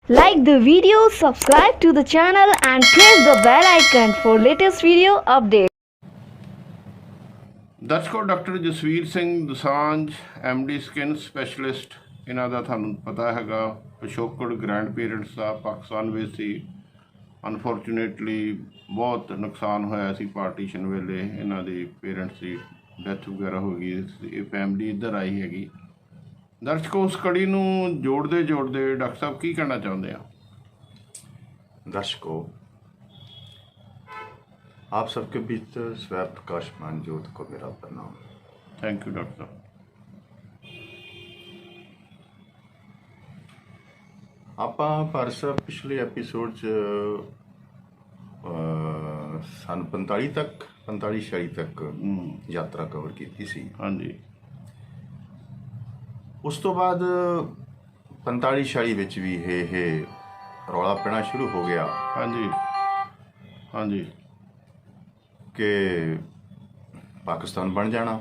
Like the video, subscribe to the channel and press the bell icon for latest video updates. ਦਰਸ਼ਕੋ doctor Jasvir Singh Dosanjh MD skin specialist, ਇਹਨਾਂ ਦਾ ਤੁਹਾਨੂੰ ਪਤਾ ਹੈਗਾ ਪਿਛੋਕੜ ਗ੍ਰੈਂਡ ਪੇਰੈਂਟਸ ਦਾ ਪਾਕਿਸਤਾਨ ਵਿੱਚ ਸੀ। ਅਨਫੋਰਚੂਨੇਟਲੀ ਬਹੁਤ ਨੁਕਸਾਨ ਹੋਇਆ ਸੀ ਪਾਰਟੀਸ਼ਨ ਵੇਲੇ, ਇਹਨਾਂ ਦੇ ਪੇਰੈਂਟਸ ਦੀ ਡੈਥ ਵਗੈਰਾ ਹੋ ਗਈ। ਇਹ ਫੈਮਿਲੀ ਇੱਧਰ ਆਈ ਹੈਗੀ। ਦਰਸ਼ਕੋ ਉਸ ਕੜੀ ਨੂੰ ਜੋੜਦੇ ਡਾਕਟਰ ਸਾਹਿਬ ਕੀ ਕਹਿਣਾ ਚਾਹੁੰਦੇ ਆ? दर्शकों, आप सबके बीच स्वयं प्रकाशमान ज्योत को मेरा प्रणाम। ਥੈਂਕ ਯੂ ਡਾਕਟਰ ਸਾਹਿਬ। ਆਪਾਂ ਪਰਸ ਪਿਛਲੇ ਐਪੀਸੋਡ 'ਚ ਸਨ 45 ਤੱਕ 46 ਤੱਕ ਯਾਤਰਾ ਕਵਰ ਕੀਤੀ ਸੀ। ਹਾਂਜੀ, ਉਸ ਤੋਂ ਬਾਅਦ 45 46 ਵਿੱਚ ਵੀ ਇਹ ਰੌਲਾ ਪੈਣਾ ਸ਼ੁਰੂ ਹੋ ਗਿਆ ਹਾਂਜੀ, ਹਾਂਜੀ। ਕਿ ਪਾਕਿਸਤਾਨ ਬਣ ਜਾਣਾ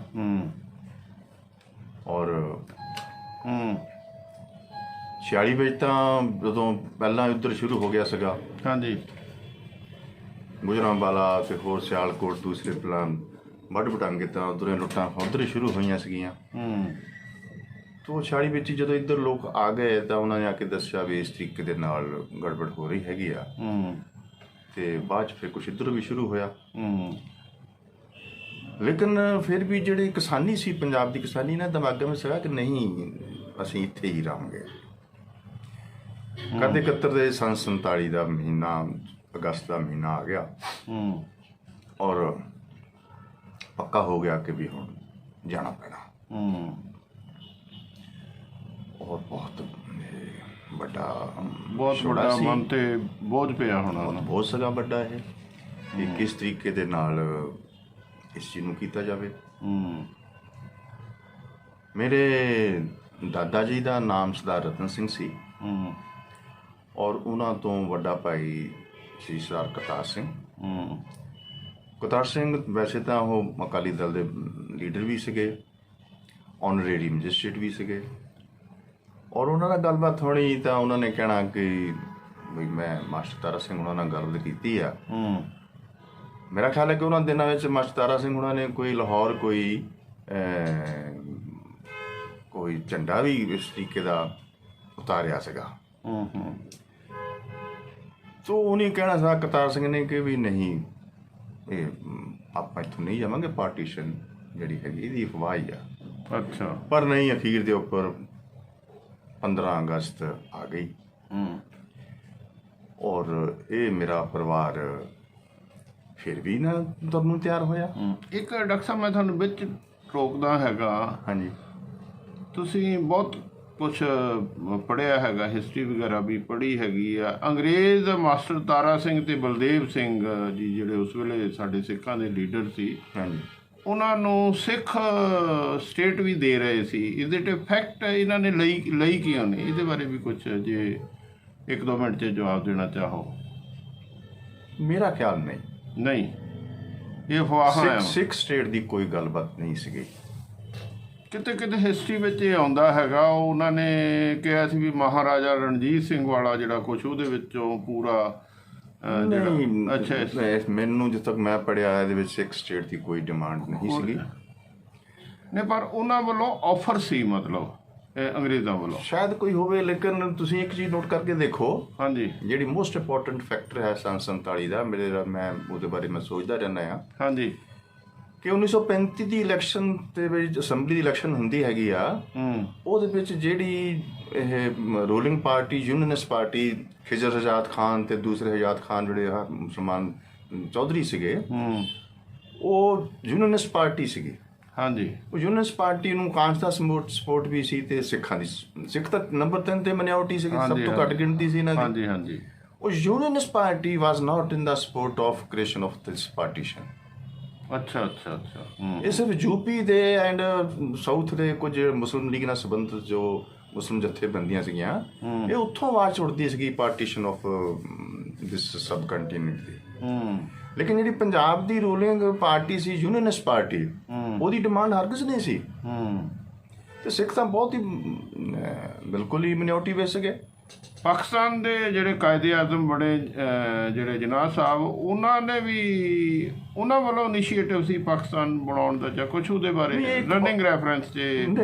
ਔਰ 46 ਵਿੱਚ ਤਾਂ ਜਦੋਂ ਪਹਿਲਾਂ ਉੱਧਰ ਸ਼ੁਰੂ ਹੋ ਗਿਆ ਸੀਗਾ, ਹਾਂਜੀ, ਗੁਜਰਾਂਵਾਲਾ ਤੇ ਹੋਰ ਸਿਆਲਕੋਟ ਦੂਸਰੇ ਪਲਾਨ ਵੱਢ ਵਟਾਂਗੇ ਤਾਂ ਉੱਧਰੋਂ ਲੁੱਟਾਂ ਉੱਧਰ ਹੀ ਸ਼ੁਰੂ ਹੋਈਆਂ ਸੀਗੀਆਂ। ਤੋ 46 ਵਿੱਚ ਜਦੋਂ ਇੱਧਰ ਲੋਕ ਆ ਗਏ ਤਾਂ ਉਹਨਾਂ ਨੇ ਆ ਕੇ ਦੱਸਿਆ ਵੀ ਇਸ ਤਰੀਕੇ ਦੇ ਨਾਲ ਗੜਬੜ ਹੋ ਰਹੀ ਹੈਗੀ ਆ। ਤੇ ਬਾਅਦ 'ਚ ਫਿਰ ਕੁਛ ਇੱਧਰ ਵੀ ਸ਼ੁਰੂ ਹੋਇਆ। ਲੇਕਿਨ ਫਿਰ ਵੀ ਜਿਹੜੀ ਕਿਸਾਨੀ ਸੀ, ਪੰਜਾਬ ਦੀ ਕਿਸਾਨੀ ਨਾ ਦਿਮਾਗਾਂ ਵਿੱਚ ਸੀਗਾ ਕਿ ਨਹੀਂ ਅਸੀਂ ਇੱਥੇ ਹੀ ਰਹਾਂਗੇ। ਕਦੇ 71 ਦੇ ਸੰਨ 47 ਦਾ ਮਹੀਨਾ, ਅਗਸਤ ਦਾ ਮਹੀਨਾ ਆ ਗਿਆ ਔਰ ਪੱਕਾ ਹੋ ਗਿਆ ਕਿ ਵੀ ਹੁਣ ਜਾਣਾ ਪੈਣਾ। ਔਰ ਬਹੁਤ ਵੱਡਾ ਮਨ ਤੇ ਬੋਝ ਪਿਆ ਹੋਣਾ। ਬਹੁਤ ਸਗਾ ਵੱਡਾ ਇਹ ਕਿ ਕਿਸ ਤਰੀਕੇ ਦੇ ਨਾਲ ਇਸ ਚੀਜ਼ ਨੂੰ ਕੀਤਾ ਜਾਵੇ। ਮੇਰੇ ਦਾਦਾ ਜੀ ਦਾ ਨਾਮ ਸਰਦਾਰ ਰਤਨ ਸਿੰਘ ਸੀ ਔਰ ਉਹਨਾਂ ਤੋਂ ਵੱਡਾ ਭਾਈ ਸੀ ਸਰਦਾਰ ਕਰਤਾਰ ਸਿੰਘ। ਕਰਤਾਰ ਸਿੰਘ ਵੈਸੇ ਤਾਂ ਉਹ ਅਕਾਲੀ ਦਲ ਦੇ ਲੀਡਰ ਵੀ ਸੀਗੇ, ਆਨਰੇਰੀ ਮੈਜਿਸਟ੍ਰੇਟ ਵੀ ਸੀਗੇ। ਔਰ ਉਹਨਾਂ ਨਾਲ ਗੱਲਬਾਤ ਹੋਣੀ ਤਾਂ ਉਹਨਾਂ ਨੇ ਕਹਿਣਾ ਕਿ ਵੀ ਮੈਂ ਮਾਸਟਰ ਤਾਰਾ ਸਿੰਘ ਉਹਨਾਂ ਨਾਲ ਗੱਲ ਕੀਤੀ ਆ। ਮੇਰਾ ਖਿਆਲ ਹੈ ਕਿ ਉਹਨਾਂ ਦਿਨਾਂ ਵਿੱਚ ਮਾਸਟਰ ਤਾਰਾ ਸਿੰਘ ਉਹਨਾਂ ਨੇ ਕੋਈ ਲਾਹੌਰ ਕੋਈ ਝੰਡਾ ਵੀ ਇਸ ਤਰੀਕੇ ਦਾ ਉਤਾਰਿਆ ਸੀਗਾ। ਸੋ ਉਹਨੇ ਕਹਿਣਾ ਸੀ ਕਰਤਾਰ ਸਿੰਘ ਨੇ ਕਿ ਵੀ ਨਹੀਂ, ਇਹ ਆਪਾਂ ਇੱਥੋਂ ਨਹੀਂ ਜਾਵਾਂਗੇ, ਪਾਰਟੀਸ਼ਨ ਜਿਹੜੀ ਹੈਗੀ ਇਹਦੀ ਅਫਵਾਹ ਹੀ ਆ। ਅੱਛਾ। ਪਰ ਨਹੀਂ, ਅਖੀਰ ਦੇ ਉੱਪਰ 15 ਅਗਸਤ ਆ ਗਈ ਔਰ ਇਹ ਮੇਰਾ ਪਰਿਵਾਰ ਫਿਰ ਵੀ ਨਾ ਤੁਰਨ ਨੂੰ ਤਿਆਰ ਹੋਇਆ। ਇੱਕ ਡਾਕਟਰ ਸਾਹਿਬ ਮੈਂ ਤੁਹਾਨੂੰ ਵਿੱਚ ਰੋਕਦਾ ਹੈਗਾ। ਹਾਂਜੀ, ਤੁਸੀਂ ਬਹੁਤ ਕੁਛ ਪੜ੍ਹਿਆ ਹੈਗਾ, ਹਿਸਟਰੀ ਵਗੈਰਾ ਵੀ ਪੜ੍ਹੀ ਹੈਗੀ ਆ। ਅੰਗਰੇਜ਼ ਮਾਸਟਰ ਤਾਰਾ ਸਿੰਘ ਤੇ ਬਲਦੇਵ ਸਿੰਘ ਜੀ ਜਿਹੜੇ ਉਸ ਵੇਲੇ ਸਾਡੇ ਸਿੱਖਾਂ ਦੇ ਲੀਡਰ ਸੀ, ਹਾਂਜੀ, ਉਹਨਾਂ ਨੂੰ ਸਿੱਖ ਸਟੇਟ ਵੀ ਦੇ ਰਹੇ ਸੀ। ਇਹਦੇ ਤੇ ਫੈਕਟ ਇਹਨਾਂ ਨੇ ਲਈ ਕਿਉਂ ਨਹੀਂ? ਇਹਦੇ ਬਾਰੇ ਵੀ ਕੁਛ ਜੇ 1-2 ਮਿੰਟ 'ਚ ਜਵਾਬ ਦੇਣਾ ਚਾਹੋ। ਮੇਰਾ ਖਿਆਲ ਨਹੀਂ, ਇਹ ਅਫਵਾਹਾਂ ਆ। ਸਿੱਖ ਸਟੇਟ ਦੀ ਕੋਈ ਗੱਲਬਾਤ ਨਹੀਂ ਸੀਗੀ। ਕਿਤੇ ਹਿਸਟਰੀ ਵਿੱਚ ਇਹ ਆਉਂਦਾ ਹੈਗਾ। ਉਹਨਾਂ ਨੇ ਕਿਹਾ ਸੀ ਵੀ ਮਹਾਰਾਜਾ ਰਣਜੀਤ ਸਿੰਘ ਵਾਲਾ ਜਿਹੜਾ ਕੁਛ ਉਹਦੇ ਵਿੱਚੋਂ ਪੂਰਾ ਨਹੀਂ, ਅੱਛਾ, ਮੈਨੂੰ ਜਿੱਥੇ ਤੱਕ ਮੈਂ ਪੜ੍ਹਿਆ ਇਹਦੇ ਵਿੱਚ ਸਿੱਖ ਸਟੇਟ ਦੀ ਕੋਈ ਡਿਮਾਂਡ ਨਹੀਂ ਸੀਗੀ। ਨਹੀਂ, ਪਰ ਉਹਨਾਂ ਵੱਲੋਂ ਆਫਰ ਸੀ, ਮਤਲਬ ਅੰਗਰੇਜ਼ਾਂ ਵੱਲੋਂ ਸ਼ਾਇਦ ਕੋਈ ਹੋਵੇ। ਲੇਕਿਨ ਤੁਸੀਂ ਇੱਕ ਚੀਜ਼ ਨੋਟ ਕਰਕੇ ਦੇਖੋ, ਹਾਂਜੀ, ਜਿਹੜੀ ਮੋਸਟ ਇੰਪੋਰਟੈਂਟ ਫੈਕਟਰ ਹੈ ਸੰਨ 47 ਦਾ, ਮੈਂ ਉਹਦੇ ਬਾਰੇ ਮੈਂ ਸੋਚਦਾ ਰਹਿੰਦਾ ਹਾਂ ਹਾਂਜੀ, ਕਿ 1935 ਦੀ ਇਲੈਕਸ਼ਨ ਦੇ ਵਿੱਚ ਅਸੈਂਬਲੀ ਦੀ ਇਲੈਕਸ਼ਨ ਹੁੰਦੀ ਹੈਗੀ ਆ। ਉਹਦੇ ਵਿੱਚ ਜਿਹੜੀ ਇਹ ruling party Unionist party, Khizar Hayat Khan ਤੇ ਦੂਸਰੇ ਹਜਾਤ ਖਾਨ ਜਿਹੜੇ ਆ ਮੁਸਲਮਾਨ ਚੌਧਰੀ ਸੀਗੇ, ਉਹ ਯੂਨੀਅਨਿਸਟ ਪਾਰਟੀ ਸੀਗੀ। ਹਾਂਜੀ, ਉਹ ਯੂਨੀਅਨਿਸਟ ਪਾਰਟੀ ਨੂੰ ਕਾਂਗਰਸ ਦਾ ਸਪੋਰਟ ਵੀ ਸੀ ਤੇ ਸਿੱਖਾਂ ਦੀ, ਸਿੱਖ ਤਾਂ ਨੰਬਰ 3 ਤੇ ਮਿਨੋਰਟੀ ਸੀਗੀ, ਸਭ ਤੋਂ ਘੱਟ ਗਿਣਤੀ ਸੀ ਇਹਨਾਂ ਦੀ। ਹਾਂਜੀ, ਹਾਂਜੀ। ਉਹ Unionist party was not in the support of creation of this partition. ਅੱਛਾ। ਇਹ ਸਿਰਫ ਯੂਪੀ ਦੇ ਐਂਡ ਸਾਊਥ ਦੇ ਕੁਝ ਮੁਸਲਿਮ ਲੀਗ ਨਾਲ ਸੰਬੰਧਿਤ ਜੋ ਮੁਸਲਿਮ ਜਥੇਬੰਦੀਆਂ ਸੀਗੀਆਂ, ਇਹ ਉੱਥੋਂ ਆਵਾਜ਼ ਉੱਠਦੀ ਸੀਗੀ partition of this sub continent ਦੀ। ਲੇਕਿਨ ਜਿਹੜੀ ਪੰਜਾਬ ਦੀ ਰੂਲਿੰਗ ਪਾਰਟੀ ਸੀ ਯੂਨੀਅਨਿਸਟ ਪਾਰਟੀ, ਉਹਦੀ ਡਿਮਾਂਡ ਹਰਗਿਜ਼ ਨਹੀਂ ਸੀ। ਤੇ ਸਿੱਖ ਤਾਂ ਬਹੁਤ ਹੀ ਬਿਲਕੁਲ ਹੀ ਮਿਨੋਰਟੀ ਵਿੱਚ ਸੀਗੇ। ਪਾਕਿਸਤਾਨ ਦੇ ਜਿਹੜੇ ਕਾਇਦੇ ਆਜ਼ਮ ਬਣੇ ਜਿਹੜੇ ਜਨਾਬ ਸਾਹਿਬ, ਉਹਨਾਂ ਨੇ ਵੀ ਉਹਨਾਂ ਵੱਲੋਂ ਇਨੀਸ਼ੀਏਟਿਵ ਸੀ ਪਾਕਿਸਤਾਨ ਬਣਾਉਣ ਦਾ, ਜਾਂ ਕੁਛ ਉਹਦੇ ਬਾਰੇ ਲਰਨਿੰਗ ਰੈਫਰੈਂਸ 'ਚ?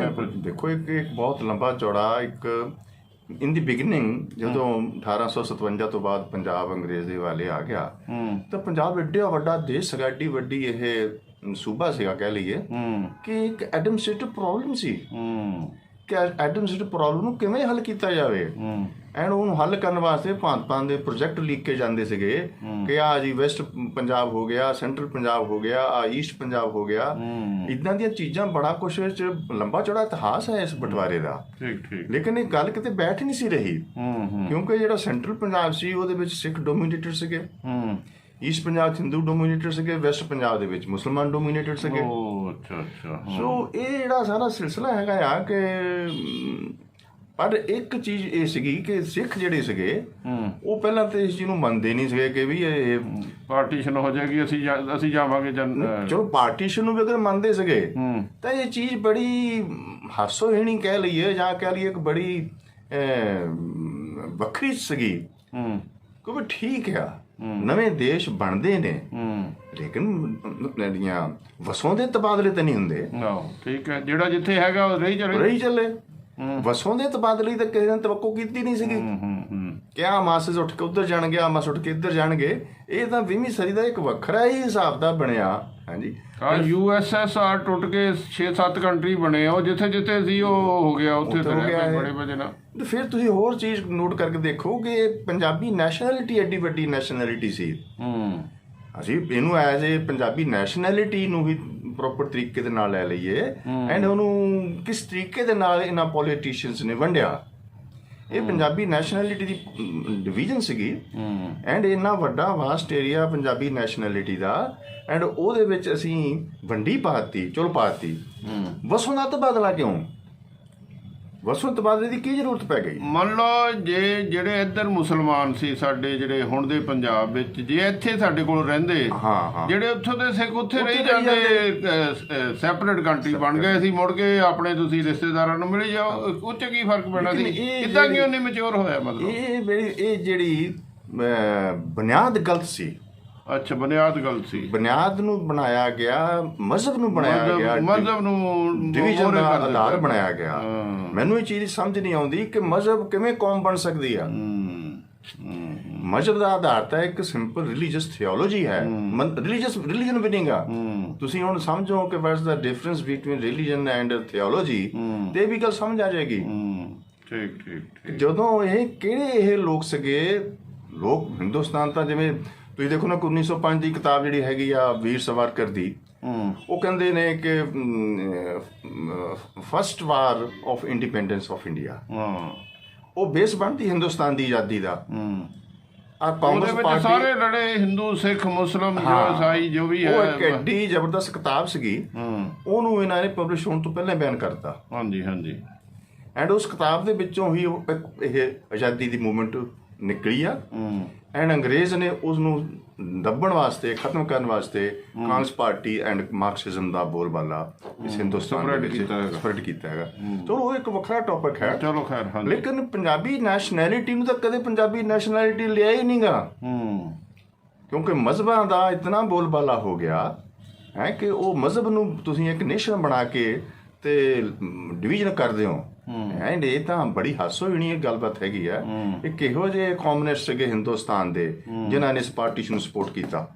ਦੇਖੋ ਇੱਕ ਬਹੁਤ ਲੰਬਾ ਚੌੜਾ ਇੱਕ ਇਨ ਦੀ ਬਿਗਨਿੰਗ ਜਦੋਂ 1857 ਤੋਂ ਬਾਅਦ ਪੰਜਾਬ ਅੰਗਰੇਜ਼ ਦੇ ਹਵਾਲੇ ਆ ਗਿਆ ਤਾਂ ਪੰਜਾਬ ਏਡਾ ਵੱਡਾ ਦੇਸ਼ ਸੀਗਾ, ਏਡੀ ਵੱਡੀ ਇਹ ਸੂਬਾ ਸੀਗਾ ਕਹਿ ਲਈਏ, ਕਿ ਇੱਕ ਐਡਮਿਨਿਸਟ੍ਰੇਟਿਵ ਪ੍ਰੋਬਲਮ ਸੀ ਕਿ ਐਡਮਿਨਿਸਟ੍ਰੇਟਿਵ ਪ੍ਰੋਬਲਮ ਨੂੰ ਕਿਵੇਂ ਹੱਲ ਕੀਤਾ ਜਾਵੇ। ਐਂਡ ਉਹਨੂੰ ਹੱਲ ਕਰਨ ਵਾਸਤੇ ਭਾਂਤ-ਭਾਂਤ ਦੇ ਪ੍ਰੋਜੈਕਟ ਲਿਖ ਕੇ ਜਾਂਦੇ ਸੀਗੇ ਕਿ ਆ ਜੀ ਵੈਸਟ ਪੰਜਾਬ ਹੋ ਗਿਆ, ਸੈਂਟਰਲ ਪੰਜਾਬ ਹੋ ਗਿਆ, ਆ ਈਸਟ ਪੰਜਾਬ ਹੋ ਗਿਆ, ਇਦਾਂ ਦੀਆਂ ਚੀਜ਼ਾਂ। ਬੜਾ ਕੁਛ ਵਿੱਚ ਲੰਬਾ ਚੌੜਾ ਇਤਿਹਾਸ ਹੈ ਇਸ ਬਟਵਾਰੇ ਦਾ। ਲੇਕਿਨ ਇਹ ਗੱਲ ਕਿਤੇ ਬੈਠ ਨਹੀਂ ਸੀ ਰਹੀ, ਕਿਉਂਕਿ ਜਿਹੜਾ ਸੈਂਟਰਲ ਪੰਜਾਬ ਸੀ ਉਹਦੇ ਵਿੱਚ ਸਿੱਖ ਡੋਮੀਨੇਟਡ ਸੀਗੇ, ਈਸਟ ਪੰਜਾਬ 'ਚ ਹਿੰਦੂ ਡੋਮੀਨੇਟਡ ਸੀਗੇ, ਵੈਸਟ ਪੰਜਾਬ ਦੇ ਵਿੱਚ ਮੁਸਲਮਾਨ ਡੋਮੀਨੇਟਡ ਸੀਗੇ। ਸੋ ਇਹ ਜਿਹੜਾ ਸਾਰਾ ਸਿਲਸਿਲਾ ਹੈਗਾ ਆ ਕਿ ਪਰ ਇੱਕ ਚੀਜ਼ ਇਹ ਸੀਗੀ ਕਿ ਸਿੱਖ ਜਿਹੜੇ ਸੀਗੇ ਉਹ ਪਹਿਲਾਂ ਤੇ ਇਸ ਚੀਜ਼ ਨੂੰ ਮੰਨਦੇ ਨਹੀਂ ਸੀਗੇ ਕਿ ਵੀ ਇਹ ਪਾਰਟੀਸ਼ਨ ਹੋ ਜਾਏਗੀ, ਅਸੀਂ ਜਾਵਾਂਗੇ। ਚਲੋ ਪਾਰਟੀਸ਼ਨ ਨੂੰ ਵੀ ਅਗਰ ਮੰਨਦੇ ਸੀਗੇ ਤਾਂ ਇਹ ਚੀਜ਼ ਬੜੀ ਹਾਸੋਹੀਣੀ ਕਹਿ ਲਈਏ ਜਾਂ ਕਹਿ ਲਈਏ ਇੱਕ ਬੜੀ ਵੱਖਰੀ ਸੀਗੀ, ਕਿਉਂਕਿ ਠੀਕ ਆ ਨਵੇਂ ਦੇਸ਼ ਬਣਦੇ ਨੇ ਲੇਕਿਨ ਜਿਹੜੀਆਂ ਵਸੋਂ ਦੇ ਤਬਾਦਲੇ ਤਾਂ ਨਹੀਂ ਹੁੰਦੇ। ਠੀਕ ਹੈ, ਜਿਹੜਾ ਜਿੱਥੇ ਹੈਗਾ ਉਹ ਰਹੀ ਚੱਲੇ। ਵਸੋਂ ਦੇ ਤਬਾਦਲੇ ਤਾਂ ਕਿਸੇ ਨੇ ਤਵੱਕੋ ਕੀਤੀ ਨਹੀਂ ਸੀਗੀ ਕਿ ਆਹ ਮਾਸਸ ਉੱਠ ਕੇ ਉੱਧਰ ਜਾਣਗੇ, ਆਹ ਮਾਸ ਉੱਠ ਕੇ ਇੱਧਰ ਜਾਣਗੇ। ਇਹ ਤਾਂ 20ਵੀਂ ਸਦੀ ਦਾ ਇੱਕ ਵੱਖਰਾ ਹੀ ਹਿਸਾਬ ਦਾ ਬਣਿਆ। ਹਾਂਜੀ, USSR ਟੁੱਟ ਕੇ 6-7 ਕੰਟਰੀ ਬਣੇ, ਉਹ ਜਿੱਥੇ ਜਿੱਥੇ ਸੀ ਉਹ ਹੋ ਗਿਆ, ਉੱਥੇ ਤਾਂ ਬੜੇ ਵਜੇ ਨਾਲ। ਤੇ ਫਿਰ ਤੁਸੀਂ ਹੋਰ ਚੀਜ਼ ਨੋਟ ਕਰਕੇ ਦੇਖੋ ਕਿ ਪੰਜਾਬੀ ਨੈਸ਼ਨੈਲਿਟੀ ਐਡੀ ਵੱਡੀ ਨੈਸ਼ਨੈਲਿਟੀ ਸੀ। ਅਸੀਂ ਇਹਨੂੰ ਐਜ਼ ਏ ਪੰਜਾਬੀ ਨੈਸ਼ਨੈਲਿਟੀ ਨੂੰ ਹੀ ਪ੍ਰੋਪਰ ਤਰੀਕੇ ਦੇ ਨਾਲ ਲੈ ਲਈਏ ਐਂਡ ਉਹਨੂੰ ਕਿਸ ਤਰੀਕੇ ਦੇ ਨਾਲ ਇਹਨਾਂ ਪੋਲੀਟੀਸ਼ੀਅਨਸ ਨੇ ਵੰਡਿਆ। ਇਹ ਪੰਜਾਬੀ ਨੈਸ਼ਨੈਲਿਟੀ ਦੀ ਡਿਵੀਜ਼ਨ ਸੀਗੀ ਐਂਡ ਇੰਨਾ ਵੱਡਾ vast area Punjabi nationality the, and ਉਹਦੇ ਵਿੱਚ ਅਸੀਂ ਵੰਡੀ ਪਾਤੀ, ਚੁੱਲ ਪਾਤੀ। ਵਸੋਂ ਦਾ ਤਬਾਦਲਾ ਕਿਉਂ? ਵਸੋਂ ਤਬਾਦਲੇ ਦੀ ਕੀ ਜ਼ਰੂਰਤ ਪੈ ਗਈ? ਮੰਨ ਲਓ ਜੇ ਜਿਹੜੇ ਇੱਧਰ ਮੁਸਲਮਾਨ ਸੀ ਸਾਡੇ ਜਿਹੜੇ ਹੁਣ ਦੇ ਪੰਜਾਬ ਵਿੱਚ, ਜੇ ਇੱਥੇ ਸਾਡੇ ਕੋਲ ਰਹਿੰਦੇ, ਜਿਹੜੇ ਉੱਥੋਂ ਦੇ ਸਿੱਖ ਉੱਥੇ ਰਹੀ ਜਾਂਦੇ, ਸੈਪਰੇਟ ਕੰਟਰੀ ਬਣ ਗਏ ਸੀ, ਮੁੜ ਕੇ ਆਪਣੇ ਤੁਸੀਂ ਰਿਸ਼ਤੇਦਾਰਾਂ ਨੂੰ ਮਿਲ ਜਾਓ, ਉਹ 'ਚ ਕੀ ਫਰਕ ਪੈਣਾ ਸੀ? ਇੱਦਾਂ ਕਿਉਂ ਨਹੀਂ ਮੈਚੁਰ ਹੋਇਆ? ਮਤਲਬ ਇਹ ਜਿਹੜੀ ਬੁਨਿਆਦ ਗਲਤ ਸੀ। ਅੱਛਾ, ਬੁਨਿਆਦ ਗਲਤ ਸੀ। ਬੁਨਿਆਦ ਨੂੰ ਬਣਾਇਆ ਗਿਆ, ਮਜ਼ਹਬ ਨੂੰ ਬਣਾਇਆ ਗਿਆ, ਮਜ਼ਹਬ ਨੂੰ ਡਿਵੀਜ਼ਨ ਦਾ ਆਧਾਰ ਬਣਾਇਆ ਗਿਆ। ਮੈਨੂੰ ਇਹ ਚੀਜ਼ ਸਮਝ ਨਹੀਂ ਆਉਂਦੀ ਕਿ ਮਜ਼ਹਬ ਕਿਵੇਂ ਕੌਮ ਬਣ ਸਕਦੀ ਆ। ਮਜ਼ਹਬ ਦਾ ਆਧਾਰ ਤਾਂ ਇੱਕ ਸਿੰਪਲ ਰਿਲੀਜੀਅਸ ਥਿਓਲੋਜੀ ਹੈ, ਰਿਲੀਜਨ ਬਿਨਿੰਗ ਆ। ਤੁਸੀਂ ਹੁਣ ਸਮਝੋ ਕਿ what's the difference between religion and theology, ਤੇ ਵੀ ਗੱਲ ਸਮਝ ਆ ਜਾਏਗੀ। ਠੀਕ। ਜਦੋਂ ਕਿਹੜੇ ਇਹ ਲੋਕ ਸੀਗੇ, ਲੋਕ ਹਿੰਦੁਸਤਾਨ ਤਾਂ ਜਿਵੇਂ ਤੁਸੀਂ ਦੇਖੋ ਨਾ 1905 ਦੀ ਕਿਤਾਬ ਜਿਹੜੀ ਹੈਗੀ ਆ ਵੀਰ ਸਾਵਰਕਰ ਦੀ, ਉਹ ਕਹਿੰਦੇ ਨੇ ਕਿ first war of independence of India, ਉਹ ਬੇਸ ਬਣਦੀ ਹਿੰਦੁਸਤਾਨ ਦੀ ਆਜ਼ਾਦੀ ਦਾ। ਆ ਕਾਂਗਰਸ ਪਾਰਟੀ ਸਾਰੇ ਲੜੇ, ਹਿੰਦੂ, ਸਿੱਖ, ਮੁਸਲਮ, ਈਸਾਈ, ਜੋ ਵੀ ਹੈ। ਉਹ ਇੱਕ ਐਡੀ ਜ਼ਬਰਦਸਤ ਕਿਤਾਬ ਸੀਗੀ, ਉਹਨੂੰ ਇਹਨਾਂ ਨੇ ਪਬਲਿਸ਼ ਹੋਣ ਤੋਂ ਪਹਿਲਾਂ ਬੈਨ ਕਰਤਾ। ਹਾਂਜੀ। ਐਂਡ ਉਸ ਕਿਤਾਬ ਦੇ ਵਿੱਚੋਂ ਹੀ ਇਹ ਆਜ਼ਾਦੀ ਦੀ ਮੂਵਮੈਂਟ ਨਿਕਲੀ ਆ। ਐਂਡ ਅੰਗਰੇਜ਼ ਨੇ ਉਸ ਨੂੰ ਦੱਬਣ ਵਾਸਤੇ, ਖਤਮ ਕਰਨ ਵਾਸਤੇ ਕਾਂਗਰਸ ਪਾਰਟੀ ਐਂਡ ਮਾਰਕਸਿਜ਼ਮ ਦਾ ਬੋਲਬਾਲਾ ਇਸ ਹਿੰਦੁਸਤਾਨ ਦੇ ਵਿੱਚ ਸਪਰੈਡ ਕੀਤਾ ਹੈਗਾ। ਚਲੋ ਉਹ ਇੱਕ ਵੱਖਰਾ ਟੌਪਿਕ ਹੈ। ਚਲੋ ਖੈਰ, ਲੇਕਿਨ ਪੰਜਾਬੀ ਨੈਸ਼ਨੈਲਿਟੀ ਨੂੰ ਤਾਂ ਕਦੇ ਪੰਜਾਬੀ ਨੈਸ਼ਨੈਲਿਟੀ ਲਿਆ ਹੀ ਨਹੀਂਗਾ, ਕਿਉਂਕਿ ਮਜ਼ਹਬਾਂ ਦਾ ਇਤਨਾ ਬੋਲਬਾਲਾ ਹੋ ਗਿਆ ਹੈ ਕਿ ਉਹ ਮਜ਼ਹਬ ਨੂੰ ਤੁਸੀਂ ਇੱਕ ਨੇਸ਼ਨ ਬਣਾ ਕੇ ਤੇ ਡਿਵੀਜ਼ਨ ਕਰਦੇ ਹੋ। ਐਂਡ ਇਹ ਤਾਂ ਬੜੀ ਹਾਸੋਹੀਣੀ ਗੱਲਬਾਤ ਹੈਗੀ ਆ। ਇਹ ਕਿਹੋ ਜਿਹੇ ਕਮਿਊਨਿਸਟ ਸੀਗੇ ਹਿੰਦੁਸਤਾਨ ਦੇ ਜਿਨ੍ਹਾਂ ਨੇ ਇਸ ਪਾਰਟੀਸ਼ਨ ਨੂੰ ਸਪੋਰਟ ਕੀਤਾ।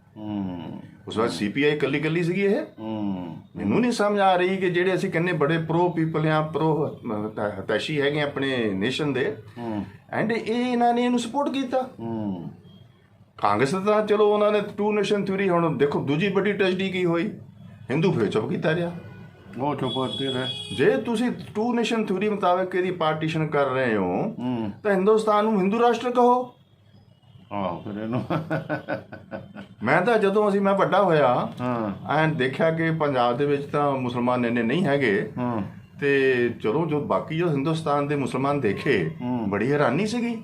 ਉਸ ਵਾਰ CPI ਕੱਲੀ ਸੀਗੀ। ਇਹ ਮੈਨੂੰ ਨਹੀਂ ਸਮਝ ਆ ਰਹੀ ਕਿ ਜਿਹੜੇ ਅਸੀਂ ਕਹਿੰਦੇ ਬੜੇ ਪ੍ਰੋ ਪੀਪਲ ਆ, ਪ੍ਰੋ ਹਤੈਸ਼ੀ ਹੈਗੇ ਆਪਣੇ ਨੇਸ਼ਨ ਦੇ, ਐਂਡ ਇਹਨਾਂ ਨੇ ਇਹਨੂੰ ਸਪੋਰਟ ਕੀਤਾ। ਕਾਂਗਰਸ ਤਾਂ ਚਲੋ ਉਹਨਾਂ ਨੇ 2 ਨੇਸ਼ਨ ਥਿਊਰੀ, ਹੁਣ ਦੇਖੋ ਦੂਜੀ ਵੱਡੀ ਟ੍ਰੈਜਡੀ ਕੀ ਹੋਈ, ਹਿੰਦੂ ਫਿਰ ਚੁੱਪ ਕੀਤਾ ਰਿਹਾ। ਉਹ ਚੁੱਪ ਕਰਦੇ ਰਹੇ। ਜੇ ਤੁਸੀਂ 2 ਨੇਸ਼ਨ ਥਿਊਰੀ ਮੁਤਾਬਕ ਇਹਦੀ ਪਾਰਟੀਸ਼ਨ ਕਰ ਰਹੇ ਹੋ ਤਾਂ ਹਿੰਦੁਸਤਾਨ ਨੂੰ ਹਿੰਦੂ ਰਾਸ਼ਟਰ ਕਹੋ। ਫਿਰ ਇਹਨੂੰ ਮੈਂ ਤਾਂ ਜਦੋਂ ਮੈਂ ਵੱਡਾ ਹੋਇਆ ਐਂ ਦੇਖਿਆ ਕਿ ਪੰਜਾਬ ਦੇ ਵਿੱਚ ਤਾਂ ਮੁਸਲਮਾਨ ਇੰਨੇ ਨਹੀਂ ਹੈਗੇ, ਤੇ ਚਲੋ ਜੋ ਬਾਕੀ ਜੋ ਹਿੰਦੁਸਤਾਨ ਦੇ ਮੁਸਲਮਾਨ ਦੇਖੇ, ਬੜੀ ਹੈਰਾਨੀ ਸੀਗੀ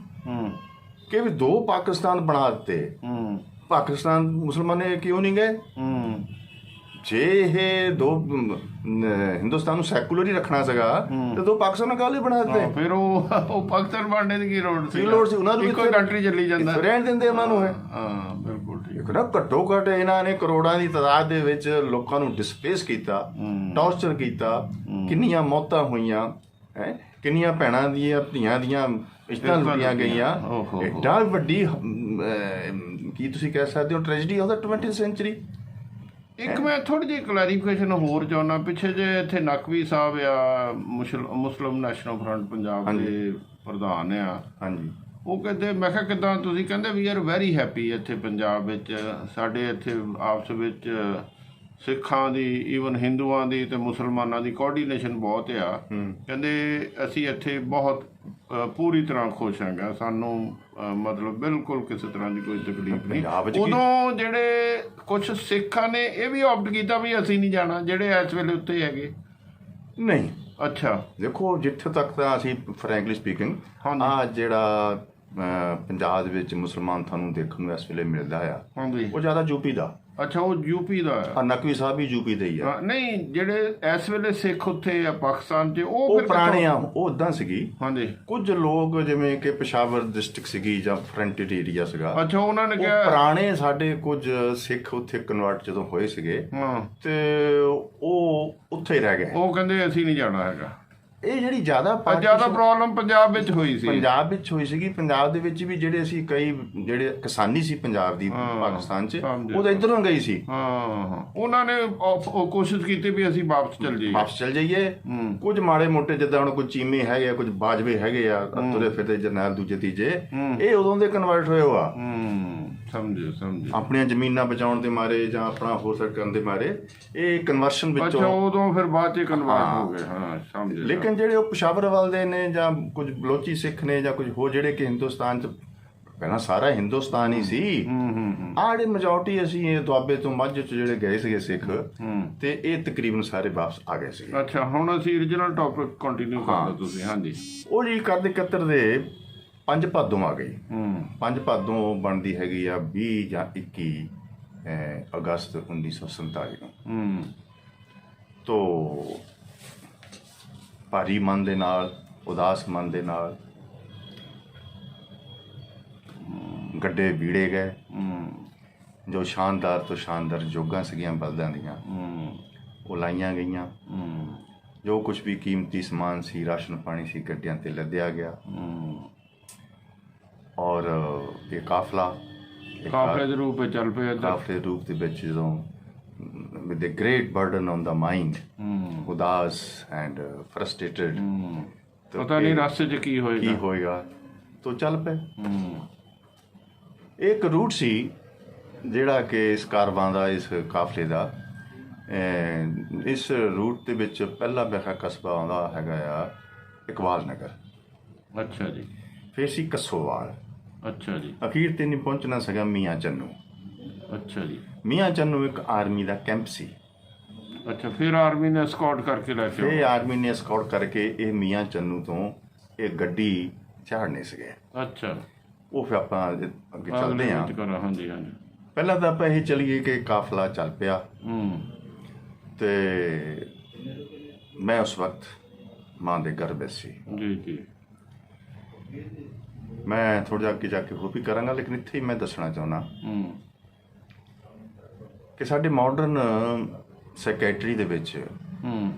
ਕਿ ਵੀ 2 ਪਾਕਿਸਤਾਨ ਬਣਾ ਦਿੱਤੇ। ਪਾਕਿਸਤਾਨ ਮੁਸਲਮਾਨ ਕਿਉਂ ਨਹੀਂ ਗਏ? ਜੇ ਇਹ ਦੋ ਹਿੰਦੁਸਤਾਨ ਨੂੰ ਸੈਕੂਲਰ ਹੀ ਰੱਖਣਾ ਸੀਗਾ ਤੇ ਦੋ ਪਾਕਿਸਤਾਨ ਕਾਲ ਹੀ ਬਣਾ ਦਿੱਤੇ। ਫਿਰ ਉਹ ਪਾਕਿਸਤਾਨ ਬਣਨੇ ਦੀ ਕੀ ਲੋੜ ਸੀ? ਲੋੜ ਸੀ ਉਹਨਾਂ ਨੂੰ, ਇੱਕੋ ਕੰਟਰੀ ਚੱਲੀ ਜਾਂਦਾ, ਰਹਿਣ ਦਿੰਦੇ ਉਹਨਾਂ ਨੂੰ। ਹੈ ਹਾਂ ਬਿਲਕੁਲ ਠੀਕ। ਇੱਕ ਨਾ ਘੱਟੋ ਘੱਟ ਇਹਨਾਂ ਨੇ ਕਰੋੜਾਂ ਦੀ ਤਾਦਾਦ ਦੇ ਵਿੱਚ ਲੋਕਾਂ ਨੂੰ ਡਿਸਪਲੇਸ ਕੀਤਾ, ਟੌਰਚਰ ਕੀਤਾ, ਕਿੰਨੀਆਂ ਮੌਤਾਂ ਹੋਈਆਂ ਹੈ, ਕਿੰਨੀਆਂ ਭੈਣਾਂ ਦੀਆਂ ਧੀਆਂ ਦੀਆਂ ਇੱਜ਼ਤਾਂ ਲੁੱਟੀਆਂ ਗਈਆਂ। ਐਡਾ ਵੱਡੀ ਕੀ ਤੁਸੀਂ ਕਹਿ ਸਕਦੇ ਹੋ tragedy of the 20th sanctuary. ਇੱਕ ਮੈਂ ਥੋੜੀ ਜਿਹੀ ਕਲੈਰੀਫਿਕੇਸ਼ਨ ਹੋਰ ਚਾਹੁੰਦਾ, ਪਿੱਛੇ ਜੇ ਇੱਥੇ ਨਕਵੀ ਸਾਹਿਬ ਆ ਮੁਸਲਿਮ ਨੈਸ਼ਨਲ ਫਰੰਟ ਪੰਜਾਬ ਦੇ ਪ੍ਰਧਾਨ ਆ, ਹਾਂਜੀ, ਉਹ ਕਹਿੰਦੇ, ਮੈਂ ਕਿਹਾ ਕਿੱਦਾਂ? ਤੁਸੀਂ ਕਹਿੰਦੇ ਵੀ ਆਰ ਵੈਰੀ ਹੈਪੀ ਇੱਥੇ ਪੰਜਾਬ ਵਿੱਚ, ਸਾਡੇ ਇੱਥੇ ਆਪਸ ਵਿੱਚ ਸਿੱਖਾਂ ਦੀ, ਈਵਨ ਹਿੰਦੂਆਂ ਦੀ ਤੇ ਮੁਸਲਮਾਨਾਂ ਦੀ ਕੋਆਰਡੀਨੇਸ਼ਨ ਬਹੁਤ ਆ। ਕਹਿੰਦੇ ਅਸੀਂ ਇੱਥੇ ਬਹੁਤ ਪੂਰੀ ਤਰ੍ਹਾਂ ਖੁਸ਼ ਹੈਗਾ, ਸਾਨੂੰ ਮਤਲਬ ਬਿਲਕੁਲ ਕਿਸੇ ਤਰ੍ਹਾਂ ਦੀ ਕੋਈ ਤਕਲੀਫ ਨਹੀਂ। ਉਦੋਂ ਜਿਹੜੇ ਕੁਝ ਸਿੱਖਾਂ ਨੇ ਇਹ ਵੀ ਆਪਟ ਕੀਤਾ ਵੀ ਅਸੀਂ ਨਹੀਂ ਜਾਣਾ, ਜਿਹੜੇ ਇਸ ਵੇਲੇ ਉੱਤੇ ਹੈਗੇ ਨਹੀਂ। ਅੱਛਾ, ਦੇਖੋ ਜਿੱਥੇ ਤੱਕ ਤਾਂ ਅਸੀਂ ਫਰੈਂਕਲੀ ਸਪੀਕਿੰਗ ਆ ਜਿਹੜਾ ਪੰਜਾਬ ਦੇ ਵਿੱਚ ਮੁਸਲਮਾਨ ਤੁਹਾਨੂੰ ਦੇਖਣ ਨੂੰ ਇਸ ਵੇਲੇ ਮਿਲਦਾ ਆ, ਉਹ ਜ਼ਿਆਦਾ ਯੂਪੀ ਦਾ। ਅੱਛਾ, ਉਹ ਯੂਪੀ ਦਾ ਹੈ। ਨਕਵੀ ਸਾਹਿਬ ਵੀ ਯੂਪੀ ਦੇ ਹੀ ਆ। ਨਹੀਂ, ਜਿਹੜੇ ਇਸ ਵੇਲੇ ਸਿੱਖ ਉੱਥੇ ਆ ਪਾਕਿਸਤਾਨ 'ਚ, ਉਹ ਪੁਰਾਣੇ ਆ, ਉਹ ਉਦਾਂ ਸੀਗੀ। ਹਾਂਜੀ, ਕੁਝ ਲੋਕ ਜਿਵੇਂ ਕਿ ਪਸ਼ਾਵਰ ਡਿਸਟ੍ਰਿਕਟ ਸੀਗੀ ਜਾਂ ਫਰੰਟਡ ਏਰੀਆ ਸੀਗਾ। ਅੱਛਾ, ਉਹਨਾਂ ਨੇ ਕਿਹਾ ਪੁਰਾਣੇ ਸਾਡੇ ਕੁਝ ਸਿੱਖ ਉੱਥੇ ਕਨਵਰਟ ਜਦੋਂ ਹੋਏ ਸੀਗੇ ਤੇ ਉਹ ਉੱਥੇ ਹੀ ਰਹਿ ਗਏ। ਉਹ ਕਹਿੰਦੇ ਅਸੀਂ ਨਹੀਂ ਜਾਣਾ ਹੈਗਾ। ਇਹ ਜਿਹੜੀ ਜ਼ਿਆਦਾ ਪ੍ਰੋਬਲਮ ਪੰਜਾਬ ਵਿੱਚ ਹੋਈ ਸੀ, ਪੰਜਾਬ ਵਿੱਚ ਹੋਈ ਸੀਗੀ। ਪੰਜਾਬ ਦੇ ਵਿੱਚ ਵੀ ਜਿਹੜੇ ਅਸੀਂ ਕਈ ਜਿਹੜੇ ਕਿਸਾਨੀ ਸੀ ਪੰਜਾਬ ਦੀ ਪਾਕਿਸਤਾਨ 'ਚ, ਉਹ ਤਾਂ ਇੱਧਰੋਂ ਗਈ ਸੀ। ਉਹਨਾਂ ਨੇ ਕੋਸ਼ਿਸ਼ ਕੀਤੀ ਵੀ ਅਸੀਂ ਵਾਪਸ ਚੱਲ ਜਾਈਏ। ਕੁਝ ਮਾੜੇ ਮੋਟੇ ਜਿੱਦਾਂ ਹੁਣ ਕੋਈ ਚੀਮੇ ਹੈਗੇ ਆ, ਕੁਝ ਬਾਜਵੇ ਹੈਗੇ ਆ, ਤੁਰੇ ਫਿਰਦੇ ਜਰਨੈਲ ਦੂਜੇ ਤੀਜੇ, ਇਹ ਉਦੋਂ ਦੇ ਕਨਵਰਟ ਹੋਏ ਹੋ ਆ। ਸਮਝੇ ਆਪਣੀਆਂ ਜ਼ਮੀਨਾਂ ਬਚਾਉਣ ਦੇ ਮਾਰੇ ਜਾਂ ਆਪਣਾ ਹੋਰ ਸਰ ਕਰਨ ਦੇ ਮਾਰੇ ਇਹ ਕਨਵਰਸ਼ਨ ਵਿੱਚੋਂ ਉਦੋਂ ਫਿਰ ਬਾਅਦ 'ਚ ਕਨਵਰਟ ਹੋ ਗਏ। ਹਾਂ, ਸਮਝੇ। ਲੇਕਿਨ ਜਿਹੜੇ ਉਹ ਪਸ਼ਾਵਰ ਵੱਲ ਦੇ ਨੇ ਜਾਂ ਕੁਝ ਬਲੋਚੀ ਸਿੱਖ ਨੇ ਜਾਂ ਕੁਝ ਹੋਰ ਜਿਹੜੇ ਕਿ ਹਿੰਦੁਸਤਾਨ 'ਚ ਪਹਿਲਾਂ ਸਾਰਾ ਹਿੰਦੁਸਤਾਨ ਹੀ ਸੀ, ਆਹ ਜਿਹੜੇ ਮੈਜੋਰਟੀ ਅਸੀਂ ਇਹ ਦੁਆਬੇ ਤੋਂ ਮਾਝੇ 'ਚ ਜਿਹੜੇ ਗਏ ਸੀਗੇ ਸਿੱਖ, ਤੇ ਇਹ ਤਕਰੀਬਨ ਸਾਰੇ ਵਾਪਸ ਆ ਗਏ ਸੀਗੇ। ਅੱਛਾ, ਹੁਣ ਅਸੀਂ ਓਰੀਜਨਲ ਟੌਪਿਕ ਕੰਟੀਨਿਊ ਕਰਦੇ ਤੁਸੀਂ। ਹਾਂਜੀ, ਉਹ ਜੀ ਕਰਦੇ 71 ਦੇ 5 ਭਾਦੋਂ ਆ ਗਈ। 5 ਭਾਦੋਂ ਬਣਦੀ ਹੈਗੀ ਆ 20 ਜਾਂ 21 ਅਗਸਤ 1947 ਨੂੰ। ਤੋ ਭਾਰੀ ਮਨ ਦੇ ਨਾਲ, ਉਦਾਸ ਮਨ ਦੇ ਨਾਲ ਗੱਡੇ ਬੀੜੇ ਗਏ। ਜੋ ਸ਼ਾਨਦਾਰ ਤੋਂ ਸ਼ਾਨਦਾਰ ਜੋਗਾਂ ਸੀਗੀਆਂ ਬਲਦਾਂ ਦੀਆਂ, ਉਹ ਲਾਈਆਂ ਗਈਆਂ। ਜੋ ਕੁਝ ਵੀ ਕੀਮਤੀ ਸਮਾਨ ਸੀ, ਰਾਸ਼ਨ ਪਾਣੀ ਸੀ, ਗੱਡਿਆਂ ਤੇ ਲੱਦਿਆ ਗਿਆ। ਔਰ ਇਹ ਕਾਫਲੇ ਦੇ ਰੂਪ ਵਿੱਚ ਚੱਲ ਪਿਆ। ਕਾਫਲੇ ਦੇ ਰੂਪ ਦੇ ਵਿੱਚ ਜਦੋਂ with a great burden on the mind, ਉਦਾਸ and frustrated, ਪਤਾ ਨਹੀਂ ਰਸਤੇ 'ਚ ਕੀ ਹੋਏਗਾ, ਤੋ ਚੱਲ ਪਏ। ਇੱਕ ਰੂਟ ਸੀ ਜਿਹੜਾ ਕਿ ਇਸ ਕਾਰਵਾਂ ਦਾ, ਇਸ ਕਾਫਲੇ ਦਾ। ਇਸ ਰੂਟ ਦੇ ਵਿੱਚ ਪਹਿਲਾ ਬੈਠਾ ਕਸਬਾ ਆਉਂਦਾ ਹੈਗਾ ਆ ਇਕਬਾਲ ਨਗਰ। ਅੱਛਾ ਜੀ। ਫਿਰ ਸੀ ਕਸੋਵਾਲ। ਅੱਛਾ ਜੀ। ਅਖੀਰ ਤੇ ਨਹੀਂ ਪਹੁੰਚਣਾ ਸੀਗਾ ਮੀਆਂ ਚੰਨੂ। ਅੱਛਾ ਜੀ। ਮੀਆਂ ਚੰਨੂ ਇੱਕ ਆਰਮੀ ਦਾ ਕੈਂਪ ਸੀ। ਅੱਛਾ, ਫਿਰ ਆਰਮੀ ਨੇ ਸਕਾਟ ਕਰਕੇ ਲੈ ਕੇ ਇਹ ਆਰਮੀ ਨੇ ਸਕਾਟ ਕਰਕੇ ਇਹ ਮੀਆਂ ਚੰਨੂ ਤੋਂ ਇਹ ਗੱਡੀ ਝਾੜਨੇ ਸੀਗੇ। ਅੱਛਾ, ਉਹ ਫਿਰ ਆਪਾਂ ਅੱਗੇ ਚੱਲਦੇ ਹਾਂ। ਹਾਂਜੀ ਹਾਂਜੀ। ਪਹਿਲਾਂ ਤਾਂ ਆਪਾਂ ਇਹ ਚੱਲੀਏ ਕਿ ਕਾਫਲਾ ਚੱਲ ਪਿਆ ਤੇ ਮੈਂ ਉਸ ਵਕਤ ਮਾਂ ਦੇ ਘਰ ਵਿੱਚ ਸੀ। ਜੀ ਜੀ। ਮੈਂ ਥੋੜਾ ਜਿਹਾ ਅੱਗੇ ਜਾ ਕੇ ਹੋਰ ਵੀ ਕਰਾਂਗਾ, ਲੇਕਿਨ ਇੱਥੇ ਹੀ ਮੈਂ ਦੱਸਣਾ ਚਾਹੁੰਦਾ ਕਿ ਸਾਡੇ ਮਾਡਰਨ ਸਾਈਕੈਟਰੀ ਦੇ ਵਿੱਚ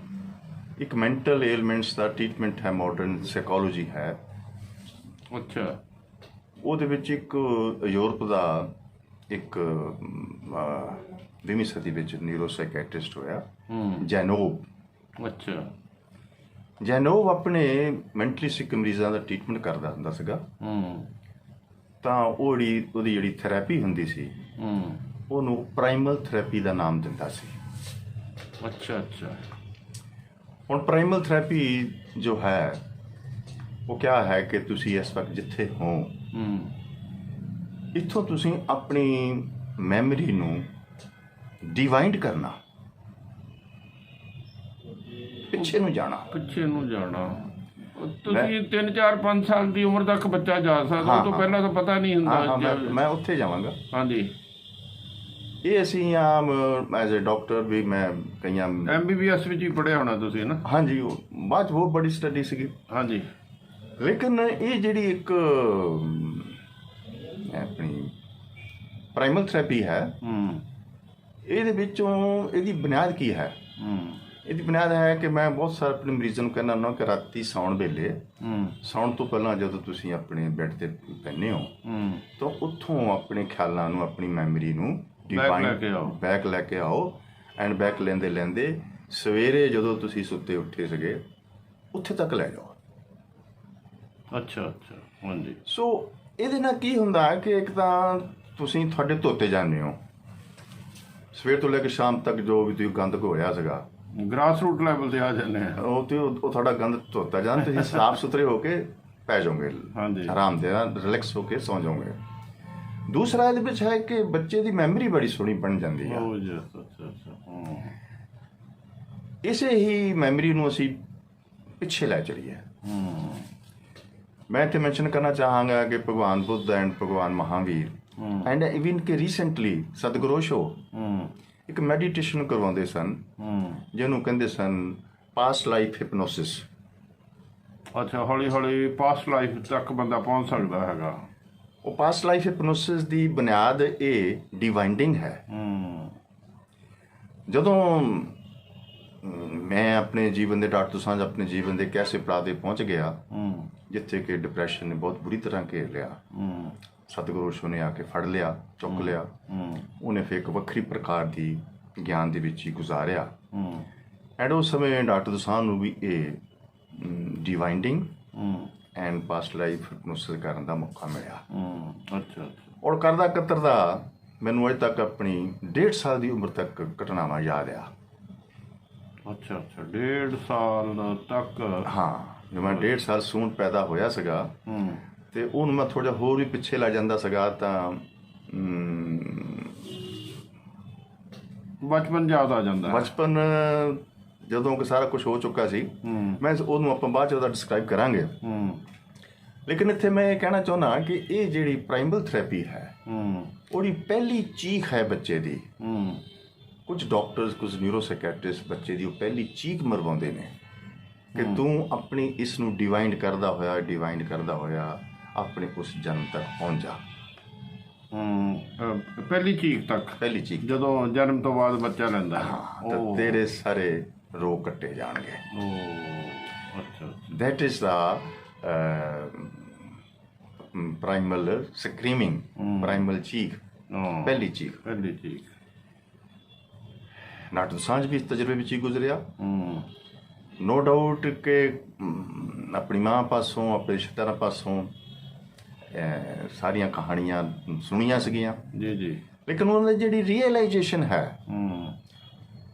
ਇੱਕ ਮੈਂਟਲ ਏਲਮੈਂਟਸ ਦਾ ਟ੍ਰੀਟਮੈਂਟ ਹੈ, ਮਾਡਰਨ ਸਾਈਕੋਲੋਜੀ ਹੈ। ਅੱਛਾ। ਉਹਦੇ ਵਿੱਚ ਇੱਕ ਯੂਰਪ ਦਾ ਇੱਕ 20ਵੀਂ ਸਦੀ ਵਿੱਚ ਨਿਊਰੋ ਸਾਈਕੈਟਰਿਸਟ ਹੋਇਆ, ਜੈਨੋਬ। ਅੱਛਾ। ਜੈਨੋਬ ਆਪਣੇ ਮੈਂਟਲੀ ਸਿੱਕ ਮਰੀਜ਼ਾਂ ਦਾ ਟ੍ਰੀਟਮੈਂਟ ਕਰਦਾ ਹੁੰਦਾ ਸੀਗਾ। ਤਾਂ ਉਹਦੀ ਜਿਹੜੀ ਥੈਰੇਪੀ ਹੁੰਦੀ ਸੀ, ਉਹਨੂੰ ਪ੍ਰਾਈਮਲ ਥੈਰੇਪੀ ਦਾ ਨਾਮ ਦਿੰਦਾ ਸੀ। ਅੱਛਾ ਅੱਛਾ। ਹੁਣ ਪ੍ਰਾਈਮਲ ਥੈਰੇਪੀ ਜੋ ਹੈ ਉਹ ਕਿਆ ਹੈ ਕਿ ਤੁਸੀਂ ਇਸ ਵਕਤ ਜਿੱਥੇ ਹੋ, ਇੱਥੋਂ ਤੁਸੀਂ ਆਪਣੀ ਮੈਮਰੀ ਨੂੰ ਡਿਵਾਈਂਡ ਕਰਨਾ, ਪਿੱਛੇ ਨੂੰ ਜਾਣਾ। ਤੁਸੀਂ 3 4 5 ਸਾਲ ਦੀ ਉਮਰ ਤੱਕ ਬੱਚਾ ਜਾ ਸਕਦਾ, ਉਹ ਤੋਂ ਪਹਿਲਾਂ ਤਾਂ ਪਤਾ ਨਹੀਂ ਹੁੰਦਾ। ਮੈਂ ਉੱਥੇ ਜਾਵਾਂਗਾ। ਹਾਂਜੀ। ਇਹ ਅਸੀਂ ਆਮ ਐਜ਼ ਅ ਡਾਕਟਰ ਵੀ ਮੈਂ ਕਈਆਂ MBBS ਵਿੱਚ ਹੀ ਪੜ੍ਹਿਆ ਹੋਣਾ ਤੁਸੀਂ ਨਾ? ਹਾਂਜੀ, ਉਹ ਬਾਅਦ 'ਚ ਬਹੁਤ ਬੜੀ ਸਟੱਡੀ ਸੀਗੀ। ਹਾਂਜੀ। ਲੇਕਿਨ ਇਹ ਜਿਹੜੀ ਇੱਕ ਆਪਣੀ ਪ੍ਰਾਈਮਲ ਥੈਰੇਪੀ ਹੈ, ਇਹਦੇ ਵਿੱਚੋਂ ਇਹਦੀ ਬੁਨਿਆਦ ਕੀ ਹੈ? ਇਹਦੀ ਬੁਨਿਆਦ ਹੈ ਕਿ ਮੈਂ ਬਹੁਤ ਸਾਰੇ ਆਪਣੇ ਮਰੀਜ਼ਾਂ ਨੂੰ ਕਹਿੰਦਾ ਹੁੰਦਾ ਕਿ ਰਾਤੀ ਸੌਣ ਵੇਲੇ, ਸੌਣ ਤੋਂ ਪਹਿਲਾਂ ਜਦੋਂ ਤੁਸੀਂ ਆਪਣੇ ਬੈੱਡ ਤੇ ਪੈਂਦੇ ਹੋ ਤਾਂ ਉੱਥੋਂ ਆਪਣੇ ਖਿਆਲਾਂ ਨੂੰ, ਆਪਣੀ ਮੈਮਰੀ ਨੂੰ ਬੈਕ ਲੈ ਕੇ ਆਓ, ਐਂਡ ਬੈਕ ਲੈਂਦੇ ਲੈਂਦੇ ਸਵੇਰੇ ਜਦੋਂ ਤੁਸੀਂ ਸੁੱਤੇ ਉੱਠੇ ਸੀਗੇ ਉੱਥੇ ਤੱਕ ਲੈ ਜਾਓ। ਅੱਛਾ ਅੱਛਾ, ਹਾਂਜੀ। ਸੋ ਇਹਦੇ ਨਾਲ ਕੀ ਹੁੰਦਾ ਕਿ ਇੱਕ ਤਾਂ ਤੁਸੀਂ ਤੁਹਾਡੇ ਧੋਤੇ ਜਾਂਦੇ ਹੋ ਸਵੇਰ ਤੋਂ ਲੈ ਕੇ ਸ਼ਾਮ ਤੱਕ, ਜੋ ਵੀ ਤੁਸੀਂ ਗੰਦ ਘੋਰਿਆ ਸੀਗਾ ਗ੍ਰਾਸ ਰੂਟ ਲੈਵਲ ਤੇ ਆ ਜਾਂਦੇ ਆ, ਉਹ ਤੁਹਾਡਾ ਗੰਦ ਧੋਤਾ ਜਾਂਦਾ, ਤੁਸੀਂ ਸਾਫ਼ ਸੁਥਰੇ ਹੋ ਕੇ ਪੈ ਜਾਓਗੇ, ਆਰਾਮ ਦੇ ਨਾਲ ਰਿਲੈਕਸ ਹੋ ਕੇ ਸੌਂ ਜਾਓਗੇ। ਦੂਸਰਾ ਇਹਦੇ ਵਿੱਚ ਹੈ ਕਿ ਬੱਚੇ ਦੀ ਮੈਮਰੀ ਬੜੀ ਸੋਹਣੀ ਬਣ ਜਾਂਦੀ ਹੈ। ਇਸੇ ਹੀ ਮੈਮਰੀ ਨੂੰ ਅਸੀਂ ਪਿੱਛੇ ਲੈ ਚਲੀਏ। ਮੈਂ ਇੱਥੇ ਮੈਂਸ਼ਨ ਕਰਨਾ ਚਾਹਾਂਗਾ ਕਿ ਭਗਵਾਨ ਬੁੱਧ ਐਂਡ ਭਗਵਾਨ ਮਹਾਵੀਰ ਐਂਡ ਇਵਨ ਕਿ ਰੀਸੈਂਟਲੀ ਸਤਿਗੁਰੂ ਓਸ਼ੋ ਇੱਕ ਮੈਡੀਟੇਸ਼ਨ ਕਰਵਾਉਂਦੇ ਸਨ ਜਿਹਨੂੰ ਕਹਿੰਦੇ ਸਨ ਪਾਸਟ ਲਾਈਫ ਹਿਪਨੋਸਿਸ। ਅੱਛਾ, ਹੌਲੀ ਹੌਲੀ ਪਾਸਟ ਲਾਈਫ ਤੱਕ ਬੰਦਾ ਪਹੁੰਚ ਸਕਦਾ ਹੈਗਾ। ਉਹ ਪਾਸਟ ਲਾਈਫ ਹਿਪਨੋਸਿਸ ਦੀ ਬੁਨਿਆਦ ਇਹ ਡਿਵਾਈਨਡਿੰਗ ਹੈ। ਜਦੋਂ ਮੈਂ ਆਪਣੇ ਜੀਵਨ ਦੇ ਡਾਟ ਤੋਂ ਸਾਂਝ ਆਪਣੇ ਜੀਵਨ ਦੇ ਕੈਸੇ ਪੜਾਅ ਤੇ ਪਹੁੰਚ ਗਿਆ ਜਿੱਥੇ ਕਿ ਡਿਪਰੈਸ਼ਨ ਨੇ ਬਹੁਤ ਬੁਰੀ ਤਰ੍ਹਾਂ ਘੇਰ ਲਿਆ, ਸਤਿਗੁਰੂ ਓਸ਼ੋ ਨੇ ਆ ਕੇ ਫੜ ਲਿਆ, ਚੁੱਕ ਲਿਆ। ਉਹਨੇ ਫਿਰ ਇੱਕ ਵੱਖਰੀ ਪ੍ਰਕਾਰ ਦੀ ਗਿਆਨ ਦੇ ਵਿੱਚ ਹੀ ਗੁਜ਼ਾਰਿਆ। ਐਂਡ ਉਸ ਸਮੇਂ ਡਾਕਟਰ ਦੋਸਾਂਝ ਨੂੰ ਵੀ ਇਹ ਡਿਵਾਈਨਡਿੰਗ ਐਂਡ ਪਾਸਟ ਲਾਈਫ ਹਿਪਨੋਸਿਸ ਕਰਨ ਦਾ ਮੌਕਾ ਮਿਲਿਆ। ਅੱਛਾ। ਔਰ ਕਰਦਾ ਕਤਰਦਾ ਮੈਨੂੰ ਅਜੇ ਤੱਕ ਆਪਣੀ 1.5 ਸਾਲ ਦੀ ਉਮਰ ਤੱਕ ਘਟਨਾਵਾਂ ਯਾਦ ਆ। ਅੱਛਾ ਅੱਛਾ, 1.5 ਸਾਲ ਤੱਕ? ਹਾਂ, ਜਦੋਂ ਮੈਂ 1.5 ਸਾਲ ਸੂਣ ਪੈਦਾ ਹੋਇਆ ਸੀਗਾ ਤੇ ਉਹਨੂੰ ਮੈਂ ਥੋੜਾ ਜਿਹਾ ਹੋਰ ਵੀ ਪਿੱਛੇ ਲੈ ਜਾਂਦਾ ਸੀਗਾ ਤਾਂ ਬਚਪਨ ਯਾਦ ਆ ਜਾਂਦਾ। ਬਚਪਨ ਜਦੋਂ ਕਿ ਸਾਰਾ ਕੁਝ ਹੋ ਚੁੱਕਾ ਸੀ, ਮੈਂ ਉਹਨੂੰ ਆਪਾਂ ਬਾਅਦ 'ਚ ਉਹਦਾ ਡਿਸਕ੍ਰਾਈਬ ਕਰਾਂਗੇ। ਲੇਕਿਨ ਇੱਥੇ ਮੈਂ ਇਹ ਕਹਿਣਾ ਚਾਹੁੰਦਾ ਕਿ ਇਹ ਜਿਹੜੀ ਪ੍ਰਾਈਮਲ ਥੈਰੇਪੀ ਹੈ ਉਹਦੀ ਪਹਿਲੀ ਚੀਖ ਹੈ ਬੱਚੇ ਦੀ। ਕੁਝ ਡਾਕਟਰਸ, ਕੁਝ ਨਿਊਰੋਸਾਈਕੈਟ੍ਰਿਸਟ ਬੱਚੇ ਦੀ ਉਹ ਪਹਿਲੀ ਚੀਖ ਮਰਵਾਉਂਦੇ ਨੇ ਕਿ ਤੂੰ ਆਪਣੀ ਇਸ ਨੂੰ ਡਿਵਾਈਨ ਕਰਦਾ ਹੋਇਆ ਆਪਣੇ ਉਸ ਜਨਮ ਤੱਕ ਪਹੁੰਚ ਜਾ। ਪਹਿਲੀ ਚੀਖ ਜਦੋਂ ਜਨਮ ਤੋਂ ਬਾਅਦ ਬੱਚਾ ਲੈਂਦਾ ਤਾਂ ਤੇਰੇ ਸਾਰੇ ਰੋਗ ਕੱਟੇ ਜਾਣਗੇ। ਦੈਟ ਇਜ਼ ਦਾ ਪ੍ਰਾਈਮਲ ਸਕਰੀਮਿੰਗ, ਪ੍ਰਾਈਮਲ ਚੀਖ, ਪਹਿਲੀ ਚੀਖ। ਡਾਕਟਰ ਦੋਸਾਂਝ ਵੀ ਇਸ ਤਜਰਬੇ ਵਿੱਚ ਹੀ ਗੁਜ਼ਰਿਆ। ਨੋ ਡਾਊਟ ਕਿ ਆਪਣੀ ਮਾਂ ਪਾਸੋਂ, ਆਪਣੇ ਰਿਸ਼ਤੇਦਾਰਾਂ ਪਾਸੋਂ ਸਾਰੀਆਂ ਕਹਾਣੀਆਂ ਸੁਣੀਆਂ ਸੀਗੀਆਂ ਜੀ, ਲੇਕਿਨ ਉਹਨਾਂ ਦੀ ਜਿਹੜੀ ਰੀਅਲਾਈਜੇਸ਼ਨ ਹੈ,